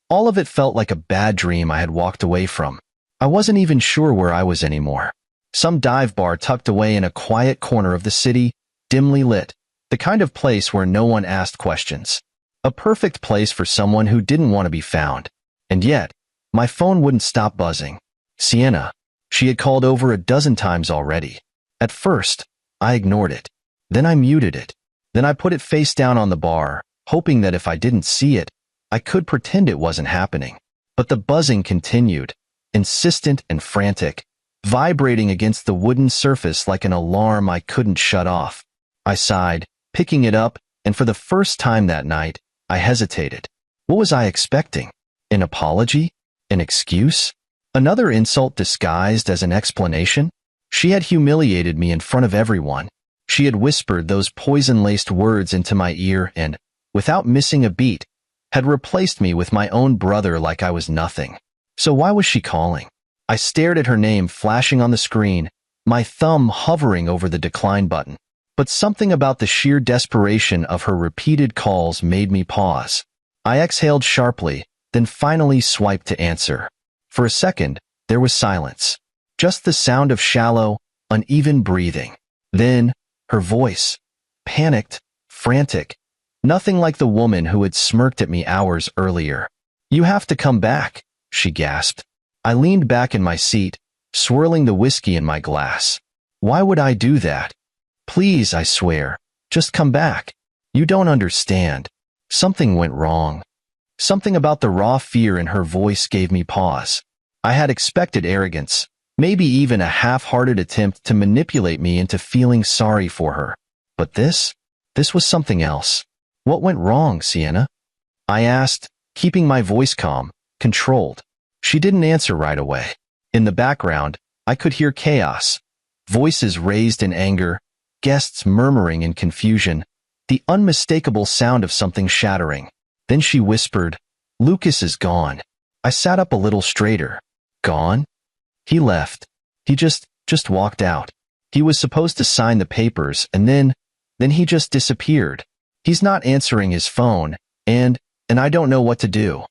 All of it felt like a bad dream I had walked away from. I wasn't even sure where I was anymore. Some dive bar tucked away in a quiet corner of the city, dimly lit, the kind of place where no one asked questions. A perfect place for someone who didn't want to be found. And yet, my phone wouldn't stop buzzing. Sienna. She had called over a dozen times already. At first, I ignored it. Then I muted it. Then I put it face down on the bar, hoping that if I didn't see it, I could pretend it wasn't happening. But the buzzing continued, insistent and frantic, vibrating against the wooden surface like an alarm I couldn't shut off. I sighed, picking it up, and for the first time that night, I hesitated. What was I expecting? An apology? An excuse? Another insult disguised as an explanation? She had humiliated me in front of everyone. She had whispered those poison-laced words into my ear and, without missing a beat, had replaced me with my own brother like I was nothing. So why was she calling? I stared at her name flashing on the screen, my thumb hovering over the decline button. But something about the sheer desperation of her repeated calls made me pause. I exhaled sharply, then finally swiped to answer. For a second, there was silence. Just the sound of shallow, uneven breathing. Then, her voice. Panicked, frantic. Nothing like the woman who had smirked at me hours earlier. "You have to come back," she gasped. I leaned back in my seat, swirling the whiskey in my glass. Why would I do that? "Please, I swear. Just come back. You don't understand. Something went wrong." Something about the raw fear in her voice gave me pause. I had expected arrogance, maybe even a half-hearted attempt to manipulate me into feeling sorry for her. But this was something else. "What went wrong, Sienna?" I asked, keeping my voice calm, controlled. She didn't answer right away. In the background, I could hear chaos. Voices raised in anger, guests murmuring in confusion, the unmistakable sound of something shattering. Then she whispered, "Lucas is gone." I sat up a little straighter. Gone? He left. He just walked out. He was supposed to sign the papers, and then he just disappeared. He's not answering his phone, and I don't know what to do.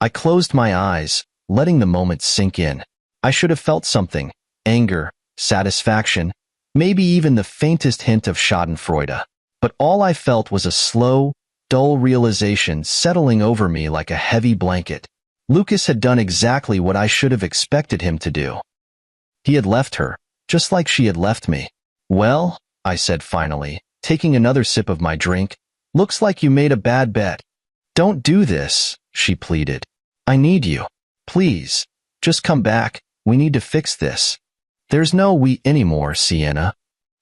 I closed my eyes, letting the moment sink in. I should have felt something, anger, satisfaction, maybe even the faintest hint of schadenfreude. But all I felt was a slow, dull realization settling over me like a heavy blanket. Lucas had done exactly what I should have expected him to do. He had left her, just like she had left me. "Well," I said finally, taking another sip of my drink, "looks like you made a bad bet." "Don't do this," she pleaded. "I need you. Please, just come back. We need to fix this." "There's no we anymore, Sienna."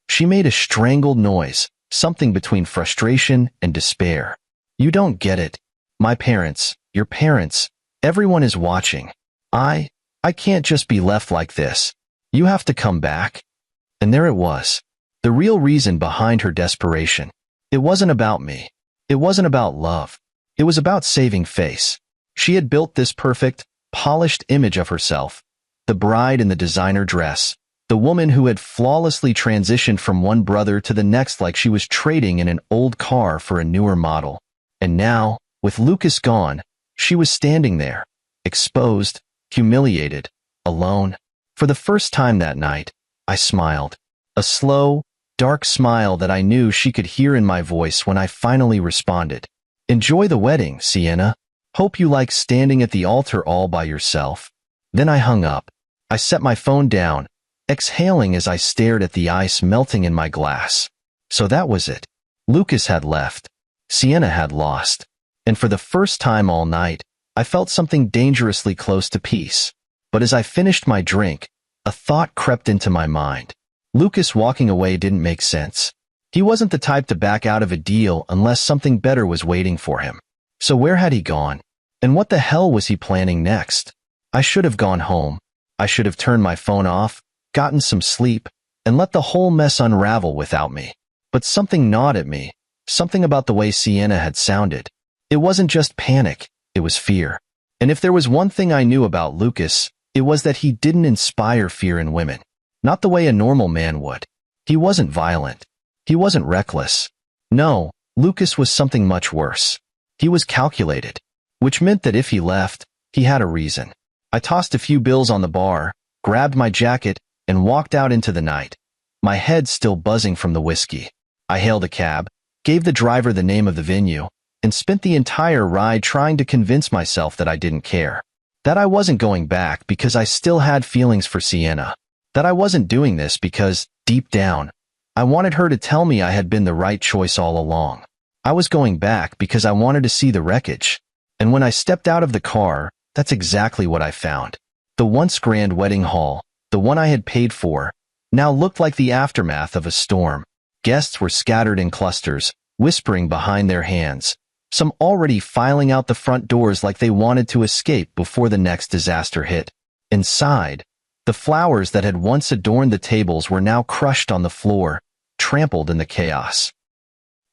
She made a strangled noise, something between frustration and despair. "You don't get it. My parents, your parents, everyone is watching. I can't just be left like this. You have to come back." And there it was. The real reason behind her desperation. It wasn't about me. It wasn't about love. It was about saving face. She had built this perfect, polished image of herself. The bride in the designer dress. The woman who had flawlessly transitioned from one brother to the next like she was trading in an old car for a newer model. And now, with Lucas gone, she was standing there, exposed, humiliated, alone. For the first time that night, I smiled. A slow, dark smile that I knew she could hear in my voice when I finally responded. "Enjoy the wedding, Sienna. Hope you like standing at the altar all by yourself." Then I hung up. I set my phone down, exhaling as I stared at the ice melting in my glass. So that was it. Lucas had left. Sienna had lost. And for the first time all night, I felt something dangerously close to peace. But as I finished my drink, a thought crept into my mind. Lucas walking away didn't make sense. He wasn't the type to back out of a deal unless something better was waiting for him. So where had he gone? And what the hell was he planning next? I should have gone home. I should have turned my phone off, gotten some sleep, and let the whole mess unravel without me. But something gnawed at me, something about the way Sienna had sounded. It wasn't just panic, it was fear. And if there was one thing I knew about Lucas, it was that he didn't inspire fear in women. Not the way a normal man would. He wasn't violent. He wasn't reckless. No, Lucas was something much worse. He was calculated, which meant that if he left, he had a reason. I tossed a few bills on the bar, grabbed my jacket, and walked out into the night, my head still buzzing from the whiskey. I hailed a cab, gave the driver the name of the venue, and spent the entire ride trying to convince myself that I didn't care. That I wasn't going back because I still had feelings for Sienna. That I wasn't doing this because, deep down, I wanted her to tell me I had been the right choice all along. I was going back because I wanted to see the wreckage. And when I stepped out of the car, that's exactly what I found. The once grand wedding hall, the one I had paid for, now looked like the aftermath of a storm. Guests were scattered in clusters, whispering behind their hands, some already filing out the front doors like they wanted to escape before the next disaster hit. Inside, the flowers that had once adorned the tables were now crushed on the floor, trampled in the chaos.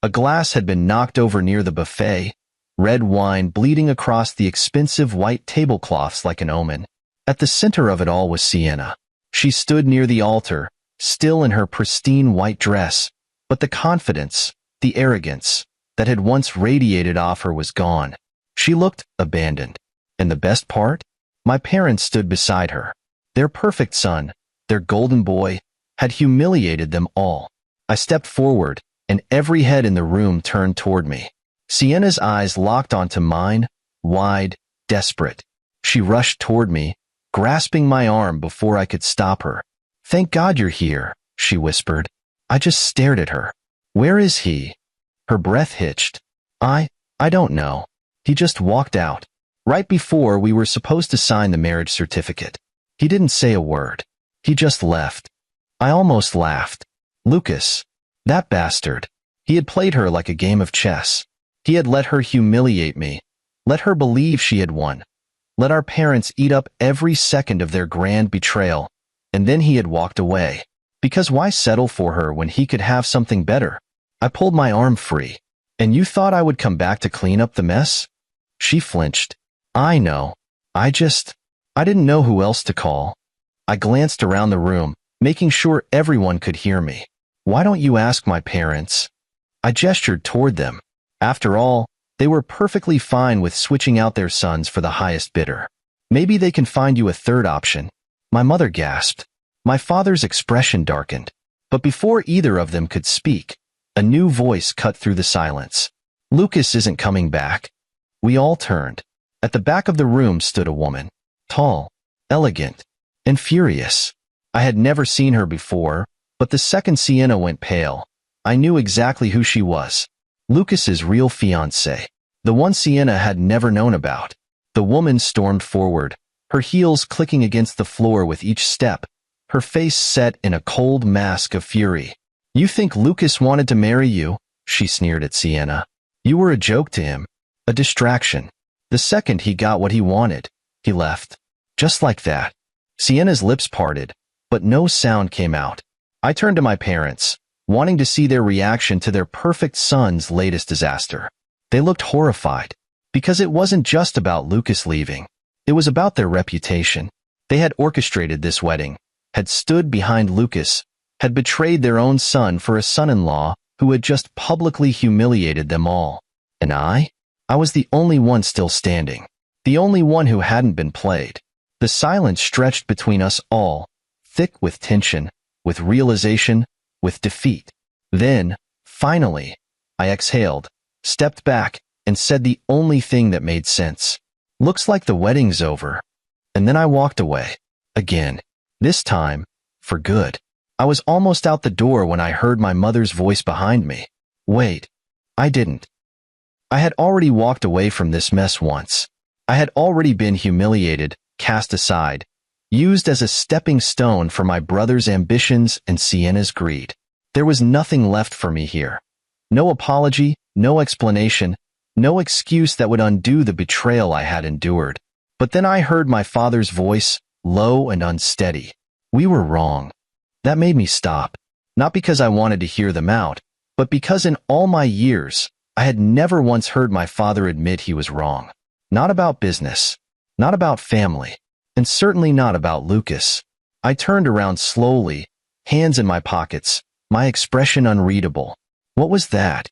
A glass had been knocked over near the buffet, red wine bleeding across the expensive white tablecloths like an omen. At the center of it all was Sienna. She stood near the altar, still in her pristine white dress, but the confidence, the arrogance, that had once radiated off her was gone. She looked abandoned. And the best part? My parents stood beside her. Their perfect son, their golden boy, had humiliated them all. I stepped forward, and every head in the room turned toward me. Sienna's eyes locked onto mine, wide, desperate. She rushed toward me, grasping my arm before I could stop her. "Thank God you're here," she whispered. I just stared at her. "Where is he?" Her breath hitched. I don't know. He just walked out. Right before we were supposed to sign the marriage certificate. He didn't say a word. He just left. I almost laughed. Lucas. That bastard. He had played her like a game of chess. He had let her humiliate me. Let her believe she had won. Let our parents eat up every second of their grand betrayal. And then he had walked away. Because why settle for her when he could have something better? I pulled my arm free. "And you thought I would come back to clean up the mess?" She flinched. "I know. I didn't know who else to call." I glanced around the room, making sure everyone could hear me. "Why don't you ask my parents?" I gestured toward them. After all, they were perfectly fine with switching out their sons for the highest bidder. "Maybe they can find you a third option." My mother gasped. My father's expression darkened. But before either of them could speak, a new voice cut through the silence. "Lucas isn't coming back." We all turned. At the back of the room stood a woman. Tall, elegant, and furious. I had never seen her before, but the second Sienna went pale, I knew exactly who she was. Lucas's real fiancée. The one Sienna had never known about. The woman stormed forward, her heels clicking against the floor with each step, her face set in a cold mask of fury. "You think Lucas wanted to marry you?" she sneered at Sienna. "You were a joke to him, a distraction. The second he got what he wanted, he left. Just like that." Sienna's lips parted, but no sound came out. I turned to my parents, wanting to see their reaction to their perfect son's latest disaster. They looked horrified, because it wasn't just about Lucas leaving. It was about their reputation. They had orchestrated this wedding, had stood behind Lucas, had betrayed their own son for a son-in-law who had just publicly humiliated them all. And I was the only one still standing, the only one who hadn't been played. The silence stretched between us all, thick with tension, with realization, with defeat. Then, finally, I exhaled, stepped back, and said the only thing that made sense. "Looks like the wedding's over." And then I walked away. Again. This time, for good. I was almost out the door when I heard my mother's voice behind me. Wait. I didn't. I had already walked away from this mess once. I had already been humiliated, cast aside, used as a stepping stone for my brother's ambitions and Sienna's greed. There was nothing left for me here. No apology, no explanation, no excuse that would undo the betrayal I had endured. But then I heard my father's voice, low and unsteady. "We were wrong." That made me stop, not because I wanted to hear them out, but because in all my years, I had never once heard my father admit he was wrong. Not about business, not about family, and certainly not about Lucas. I turned around slowly, hands in my pockets, my expression unreadable. "What was that?"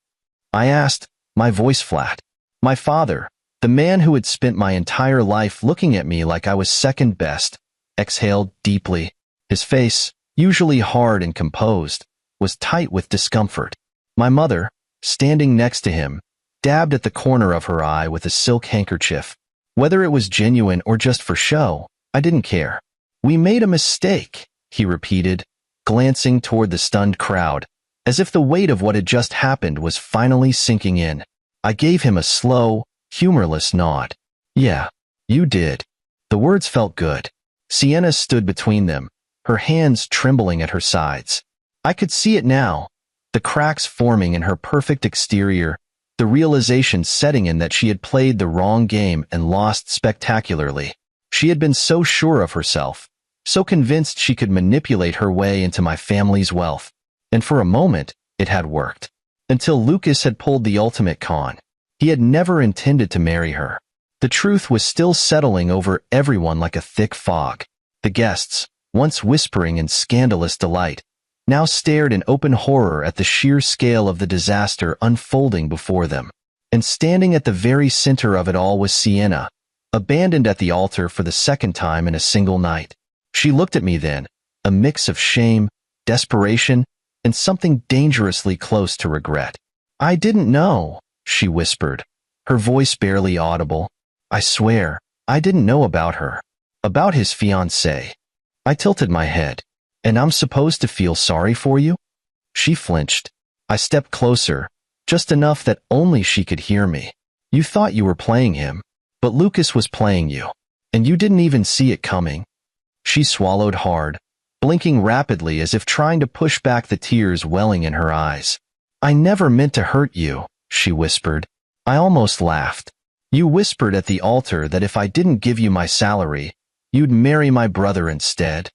I asked, my voice flat. My father, the man who had spent my entire life looking at me like I was second best, exhaled deeply. His face, usually hard and composed, was tight with discomfort. My mother, standing next to him, dabbed at the corner of her eye with a silk handkerchief. Whether it was genuine or just for show, I didn't care. "We made a mistake," he repeated, glancing toward the stunned crowd, as if the weight of what had just happened was finally sinking in. I gave him a slow, humorless nod. "Yeah, you did." The words felt good. Sienna stood between them, her hands trembling at her sides. I could see it now, the cracks forming in her perfect exterior, the realization setting in that she had played the wrong game and lost spectacularly. She had been so sure of herself, so convinced she could manipulate her way into my family's wealth. And for a moment, it had worked. Until Lucas had pulled the ultimate con. He had never intended to marry her. The truth was still settling over everyone like a thick fog. The guests, once whispering in scandalous delight, now stared in open horror at the sheer scale of the disaster unfolding before them. And standing at the very center of it all was Sienna, abandoned at the altar for the second time in a single night. She looked at me then, a mix of shame, desperation, and something dangerously close to regret. "I didn't know," she whispered, her voice barely audible. "I swear, I didn't know about her. About his fiancée." I tilted my head. "And I'm supposed to feel sorry for you?" She flinched. I stepped closer, just enough that only she could hear me. "You thought you were playing him, but Lucas was playing you, and you didn't even see it coming." She swallowed hard, blinking rapidly as if trying to push back the tears welling in her eyes. "I never meant to hurt you," she whispered. I almost laughed. "You whispered at the altar that if I didn't give you my salary, you'd marry my brother instead,"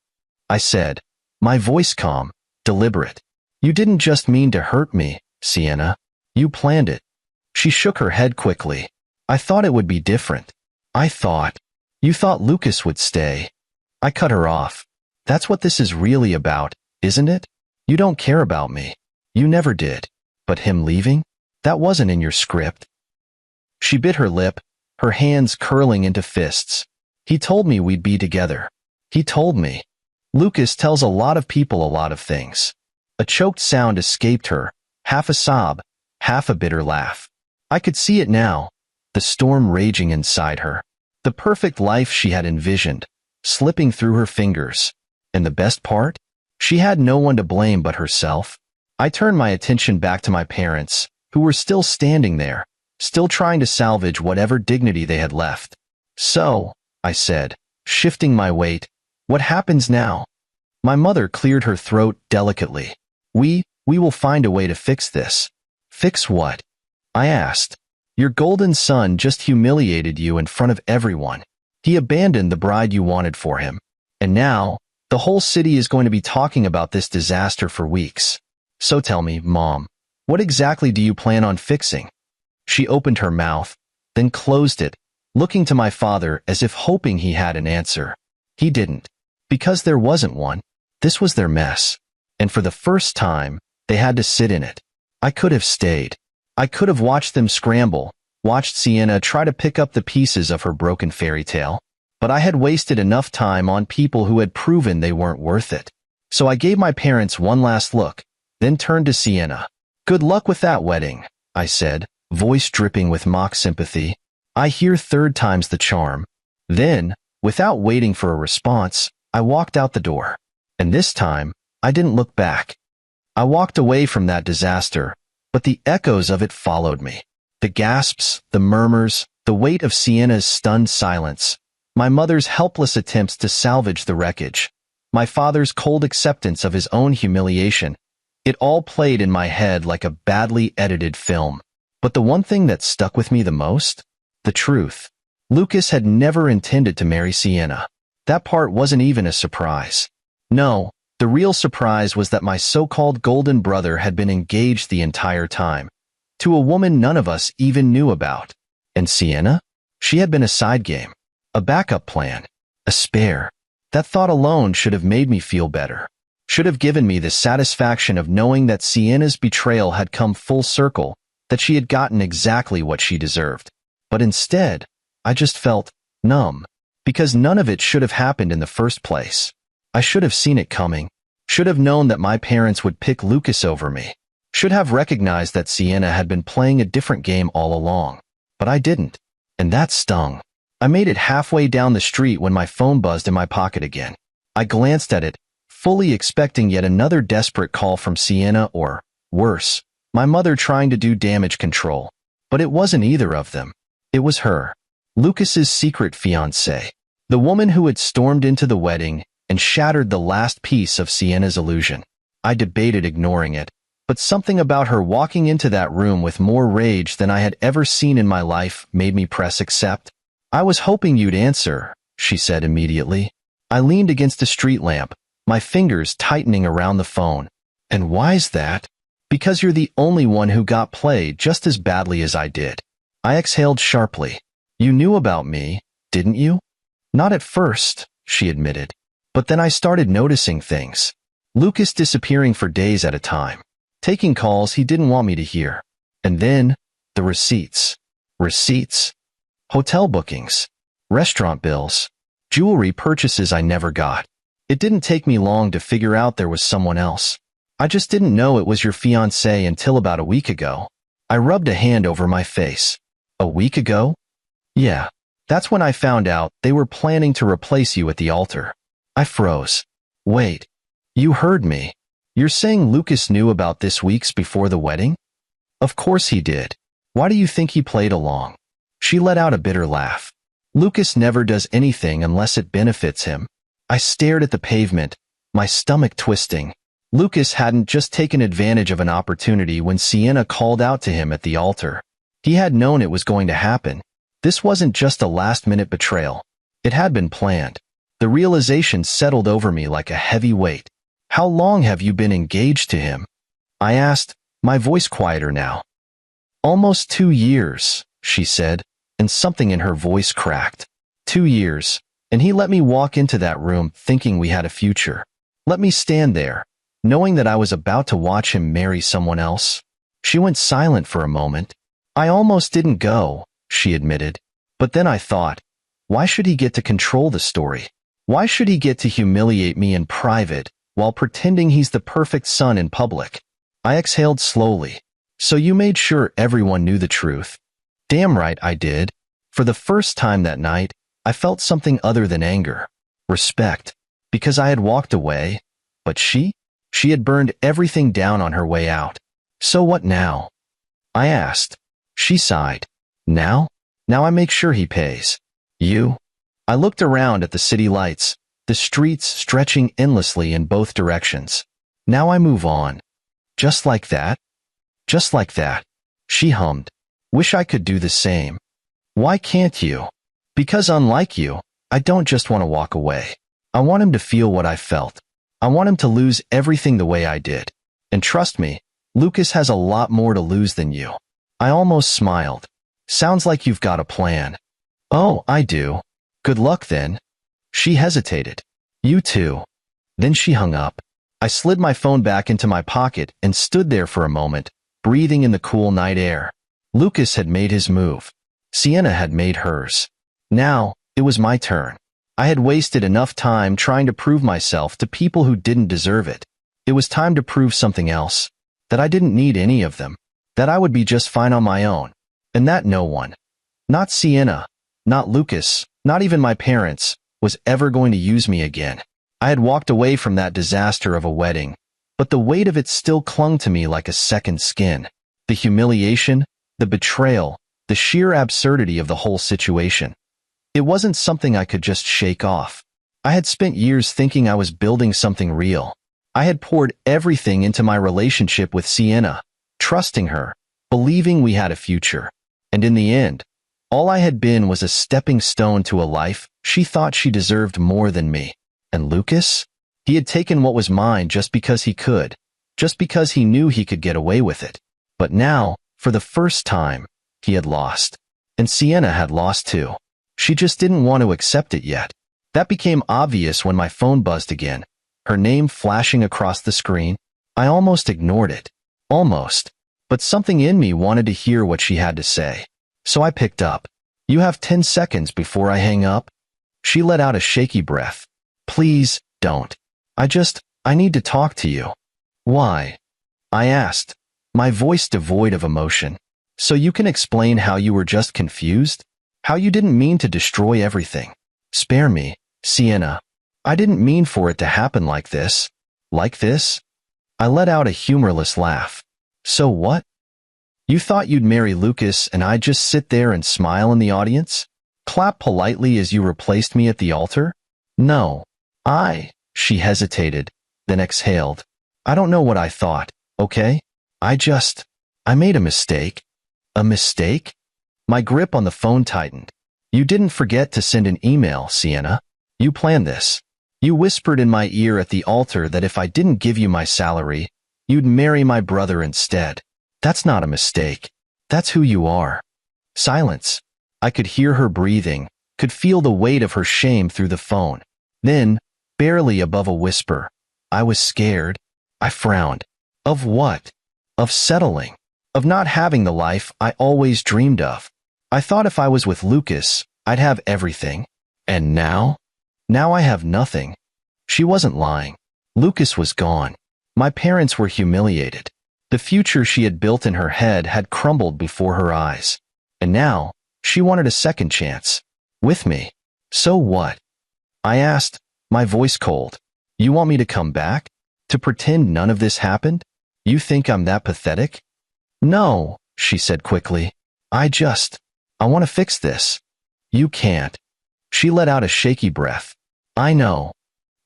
I said, my voice calm, deliberate. "You didn't just mean to hurt me, Sienna. You planned it." She shook her head quickly. "I thought it would be different. You thought Lucas would stay." I cut her off. "That's what this is really about, isn't it? You don't care about me. You never did. But him leaving? That wasn't in your script." She bit her lip, her hands curling into fists. "He told me we'd be together. He told me." Lucas tells a lot of people a lot of things. A choked sound escaped her, half a sob, half a bitter laugh. I could see it now, the storm raging inside her. The perfect life she had envisioned, slipping through her fingers. And the best part? She had no one to blame but herself. I turned my attention back to my parents, who were still standing there, still trying to salvage whatever dignity they had left. "So," I said, shifting my weight, "what happens now?" My mother cleared her throat delicately. We will find a way to fix this." "Fix what?" I asked. "Your golden son just humiliated you in front of everyone. He abandoned the bride you wanted for him. And now, the whole city is going to be talking about this disaster for weeks. So tell me, Mom, what exactly do you plan on fixing?" She opened her mouth, then closed it, looking to my father as if hoping he had an answer. He didn't. Because there wasn't one. This was their mess. And for the first time, they had to sit in it. I could have stayed. I could have watched them scramble, watched Sienna try to pick up the pieces of her broken fairy tale. But I had wasted enough time on people who had proven they weren't worth it. So I gave my parents one last look, then turned to Sienna. "Good luck with that wedding," I said, voice dripping with mock sympathy. "I hear third time's the charm." Then, without waiting for a response, I walked out the door. And this time, I didn't look back. I walked away from that disaster, but the echoes of it followed me. The gasps, the murmurs, the weight of Sienna's stunned silence, my mother's helpless attempts to salvage the wreckage, my father's cold acceptance of his own humiliation. It all played in my head like a badly edited film. But the one thing that stuck with me the most? The truth. Lucas had never intended to marry Sienna. That part wasn't even a surprise. No, the real surprise was that my so-called golden brother had been engaged the entire time, to a woman none of us even knew about. And Sienna? She had been a side game, a backup plan, a spare. That thought alone should have made me feel better, should have given me the satisfaction of knowing that Sienna's betrayal had come full circle, that she had gotten exactly what she deserved. But instead, I just felt numb, because none of it should have happened in the first place. I should have seen it coming, should have known that my parents would pick Lucas over me, should have recognized that Sienna had been playing a different game all along. But I didn't, and that stung. I made it halfway down the street when my phone buzzed in my pocket again. I glanced at it, fully expecting yet another desperate call from Sienna or, worse, my mother trying to do damage control. But it wasn't either of them. It was her, Lucas's secret fiancée, the woman who had stormed into the wedding and shattered the last piece of Sienna's illusion. I debated ignoring it, but something about her walking into that room with more rage than I had ever seen in my life made me press accept. "I was hoping you'd answer," she said immediately. I leaned against a street lamp, my fingers tightening around the phone. "And why's that?" "Because you're the only one who got played just as badly as I did." I exhaled sharply. "You knew about me, didn't you?" "Not at first," she admitted. "But then I started noticing things. Lucas disappearing for days at a time. Taking calls he didn't want me to hear. And then, the receipts. Receipts. Hotel bookings. Restaurant bills. Jewelry purchases I never got. It didn't take me long to figure out there was someone else. I just didn't know it was your fiancé until about a week ago." I rubbed a hand over my face. "A week ago?" "Yeah. That's when I found out they were planning to replace you at the altar." I froze. "Wait. You heard me. You're saying Lucas knew about this weeks before the wedding?" "Of course he did. Why do you think he played along?" She let out a bitter laugh. "Lucas never does anything unless it benefits him." I stared at the pavement, my stomach twisting. Lucas hadn't just taken advantage of an opportunity when Sienna called out to him at the altar. He had known it was going to happen. This wasn't just a last-minute betrayal. It had been planned. The realization settled over me like a heavy weight. "How long have you been engaged to him?" I asked, my voice quieter now. "Almost 2 years," she said, and something in her voice cracked. 2 years, and he let me walk into that room thinking we had a future. Let me stand there, knowing that I was about to watch him marry someone else. She went silent for a moment. "I almost didn't go," she admitted. "But then I thought, why should he get to control the story? Why should he get to humiliate me in private while pretending he's the perfect son in public?" I exhaled slowly. "So you made sure everyone knew the truth?" "Damn right I did." For the first time that night, I felt something other than anger. Respect. Because I had walked away. But she? She had burned everything down on her way out. "So what now?" I asked. She sighed. "Now? Now I make sure he pays." "You?" I looked around at the city lights, the streets stretching endlessly in both directions. "Now I move on." "Just like that?" "Just like that." She hummed. "Wish I could do the same." "Why can't you?" "Because unlike you, I don't just want to walk away. I want him to feel what I felt. I want him to lose everything the way I did. And trust me, Lucas has a lot more to lose than you." I almost smiled. "Sounds like you've got a plan." "Oh, I do." "Good luck then." She hesitated. "You too." Then she hung up. I slid my phone back into my pocket and stood there for a moment, breathing in the cool night air. Lucas had made his move. Sienna had made hers. Now, it was my turn. I had wasted enough time trying to prove myself to people who didn't deserve it. It was time to prove something else. That I didn't need any of them. That I would be just fine on my own. And that no one, not Sienna, not Lucas, not even my parents, was ever going to use me again. I had walked away from that disaster of a wedding, but the weight of it still clung to me like a second skin. The humiliation, the betrayal, the sheer absurdity of the whole situation. It wasn't something I could just shake off. I had spent years thinking I was building something real. I had poured everything into my relationship with Sienna, trusting her, believing we had a future. And in the end, all I had been was a stepping stone to a life she thought she deserved more than me. And Lucas? He had taken what was mine just because he could, just because he knew he could get away with it. But now, for the first time, he had lost. And Sienna had lost too. She just didn't want to accept it yet. That became obvious when my phone buzzed again, her name flashing across the screen. I almost ignored it. Almost. But something in me wanted to hear what she had to say. So I picked up. "You have 10 seconds before I hang up?" She let out a shaky breath. "Please, don't. I need to talk to you." "Why?" I asked, my voice devoid of emotion. "So you can explain how you were just confused?" How you didn't mean to destroy everything. Spare me, Sienna. I didn't mean for it to happen like this. Like this? I let out a humorless laugh. So what? You thought you'd marry Lucas and I'd just sit there and smile in the audience? Clap politely as you replaced me at the altar? No. She hesitated, then exhaled. I don't know what I thought, okay? I made a mistake. A mistake? My grip on the phone tightened. You didn't forget to send an email, Sienna. You planned this. You whispered in my ear at the altar that if I didn't give you my salary, you'd marry my brother instead. That's not a mistake. That's who you are. Silence. I could hear her breathing, could feel the weight of her shame through the phone. Then, barely above a whisper, I was scared. I frowned. Of what? Of settling. Of not having the life I always dreamed of. I thought if I was with Lucas, I'd have everything. And now? Now I have nothing. She wasn't lying. Lucas was gone. My parents were humiliated. The future she had built in her head had crumbled before her eyes. And now, she wanted a second chance. With me. So what? I asked, my voice cold. You want me to come back? To pretend none of this happened? You think I'm that pathetic? No, she said quickly. I want to fix this. You can't. She let out a shaky breath. I know.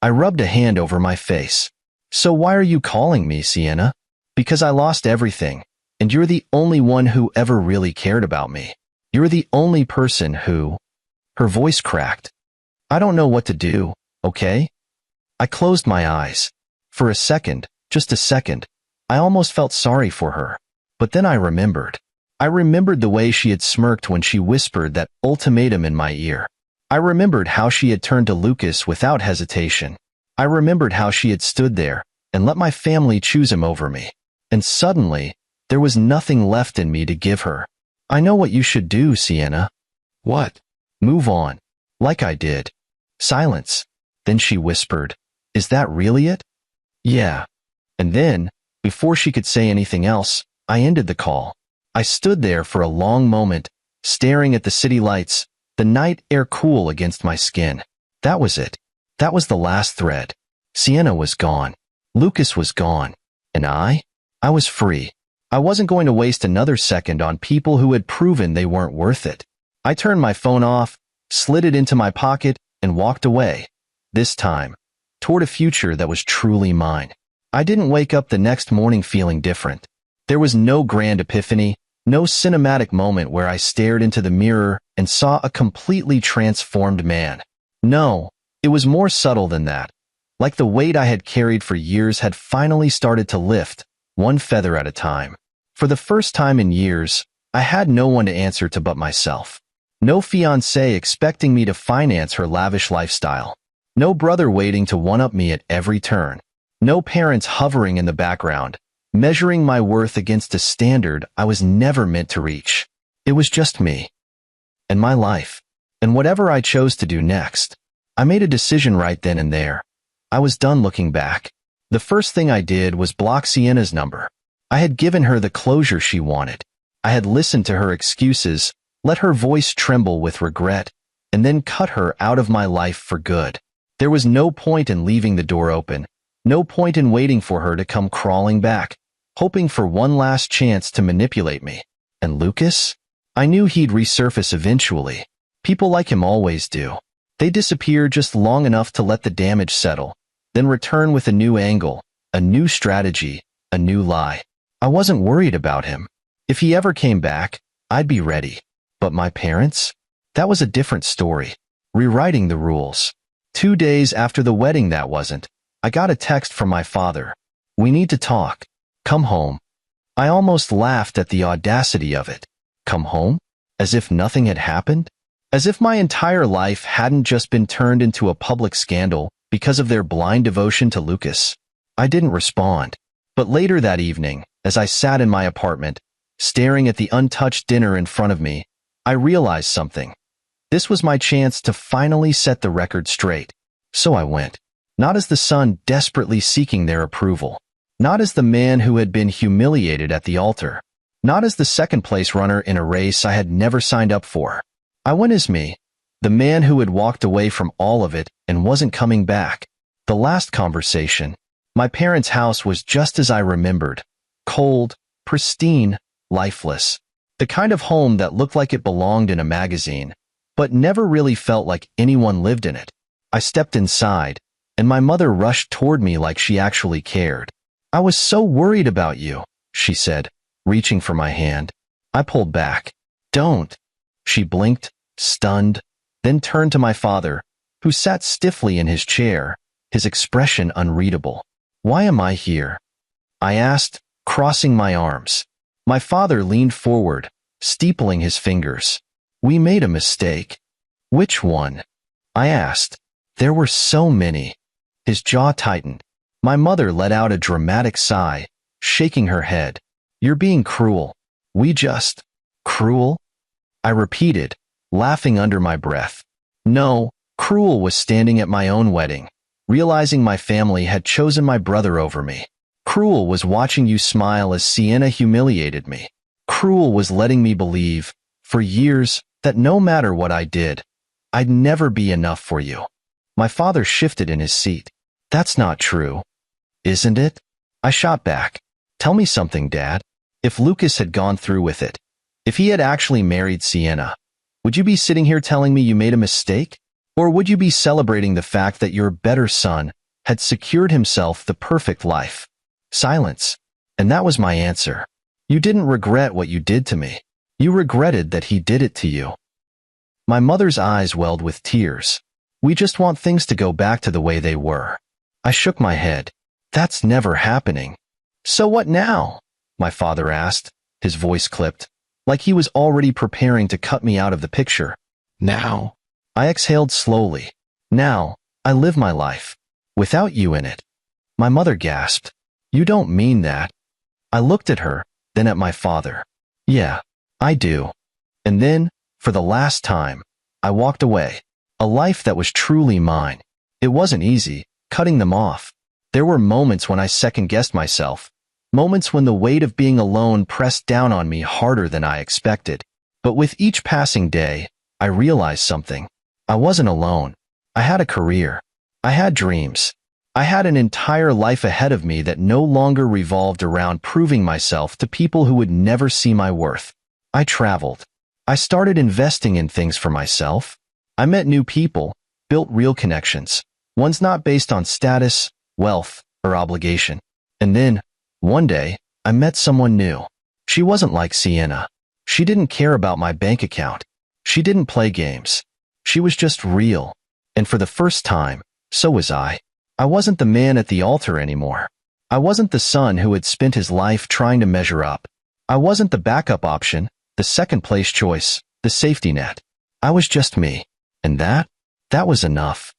I rubbed a hand over my face. So why are you calling me, Sienna? Because I lost everything, and you're the only one who ever really cared about me. You're the only person who... Her voice cracked. I don't know what to do, okay? I closed my eyes. For a second, just a second, I almost felt sorry for her. But then I remembered. I remembered the way she had smirked when she whispered that ultimatum in my ear. I remembered how she had turned to Lucas without hesitation. I remembered how she had stood there and let my family choose him over me. And suddenly, there was nothing left in me to give her. I know what you should do, Sienna. What? Move on. Like I did. Silence. Then she whispered, Is that really it? Yeah. And then, before she could say anything else, I ended the call. I stood there for a long moment, staring at the city lights, the night air cool against my skin. That was it. That was the last thread. Sienna was gone. Lucas was gone. And I was free. I wasn't going to waste another second on people who had proven they weren't worth it. I turned my phone off, slid it into my pocket, and walked away. This time, toward a future that was truly mine. I didn't wake up the next morning feeling different. There was no grand epiphany, no cinematic moment where I stared into the mirror and saw a completely transformed man. No, it was more subtle than that. Like the weight I had carried for years had finally started to lift, one feather at a time. For the first time in years, I had no one to answer to but myself. No fiancé expecting me to finance her lavish lifestyle. No brother waiting to one-up me at every turn. No parents hovering in the background, measuring my worth against a standard I was never meant to reach. It was just me. And my life. And whatever I chose to do next. I made a decision right then and there. I was done looking back. The first thing I did was block Sienna's number. I had given her the closure she wanted. I had listened to her excuses, let her voice tremble with regret, and then cut her out of my life for good. There was no point in leaving the door open, no point in waiting for her to come crawling back, hoping for one last chance to manipulate me. And Lucas? I knew he'd resurface eventually. People like him always do. They disappear just long enough to let the damage settle, then return with a new angle, a new strategy, a new lie. I wasn't worried about him. If he ever came back, I'd be ready. But my parents? That was a different story. Rewriting the rules. 2 days after the wedding that wasn't, I got a text from my father. We need to talk. Come home. I almost laughed at the audacity of it. Come home? As if nothing had happened? As if my entire life hadn't just been turned into a public scandal because of their blind devotion to Lucas. I didn't respond. But later that evening, as I sat in my apartment, staring at the untouched dinner in front of me, I realized something. This was my chance to finally set the record straight. So I went. Not as the son desperately seeking their approval. Not as the man who had been humiliated at the altar. Not as the second-place runner in a race I had never signed up for. I went as me, the man who had walked away from all of it and wasn't coming back. The last conversation. My parents' house was just as I remembered. Cold, pristine, lifeless. The kind of home that looked like it belonged in a magazine, but never really felt like anyone lived in it. I stepped inside, and my mother rushed toward me like she actually cared. "I was so worried about you," she said, reaching for my hand. I pulled back. "Don't." She blinked, stunned, then turned to my father, who sat stiffly in his chair, his expression unreadable. "Why am I here?" I asked, crossing my arms. My father leaned forward, steepling his fingers. "We made a mistake." "Which one?" I asked. "There were so many." His jaw tightened. My mother let out a dramatic sigh, shaking her head. "You're being cruel. We just—" "Cruel?" I repeated, laughing under my breath. No, cruel was standing at my own wedding, realizing my family had chosen my brother over me. Cruel was watching you smile as Sienna humiliated me. Cruel was letting me believe, for years, that no matter what I did, I'd never be enough for you. My father shifted in his seat. "That's not true." "Isn't it?" I shot back. "Tell me something, Dad. If Lucas had gone through with it, if he had actually married Sienna, would you be sitting here telling me you made a mistake? Or would you be celebrating the fact that your better son had secured himself the perfect life?" Silence. And that was my answer. "You didn't regret what you did to me. You regretted that he did it to you." My mother's eyes welled with tears. "We just want things to go back to the way they were." I shook my head. "That's never happening." "So what now?" my father asked, his voice clipped, like he was already preparing to cut me out of the picture. "Now." I exhaled slowly. "Now, I live my life. Without you in it." My mother gasped. "You don't mean that." I looked at her, then at my father. "Yeah, I do." And then, for the last time, I walked away. A life that was truly mine. It wasn't easy, cutting them off. There were moments when I second-guessed myself. Moments when the weight of being alone pressed down on me harder than I expected. But with each passing day, I realized something. I wasn't alone. I had a career. I had dreams. I had an entire life ahead of me that no longer revolved around proving myself to people who would never see my worth. I traveled. I started investing in things for myself. I met new people, built real connections, ones not based on status, wealth, or obligation. And then, one day, I met someone new. She wasn't like Sienna. She didn't care about my bank account. She didn't play games. She was just real. And for the first time, so was I. I wasn't the man at the altar anymore. I wasn't the son who had spent his life trying to measure up. I wasn't the backup option, the second-place choice, the safety net. I was just me. And that was enough.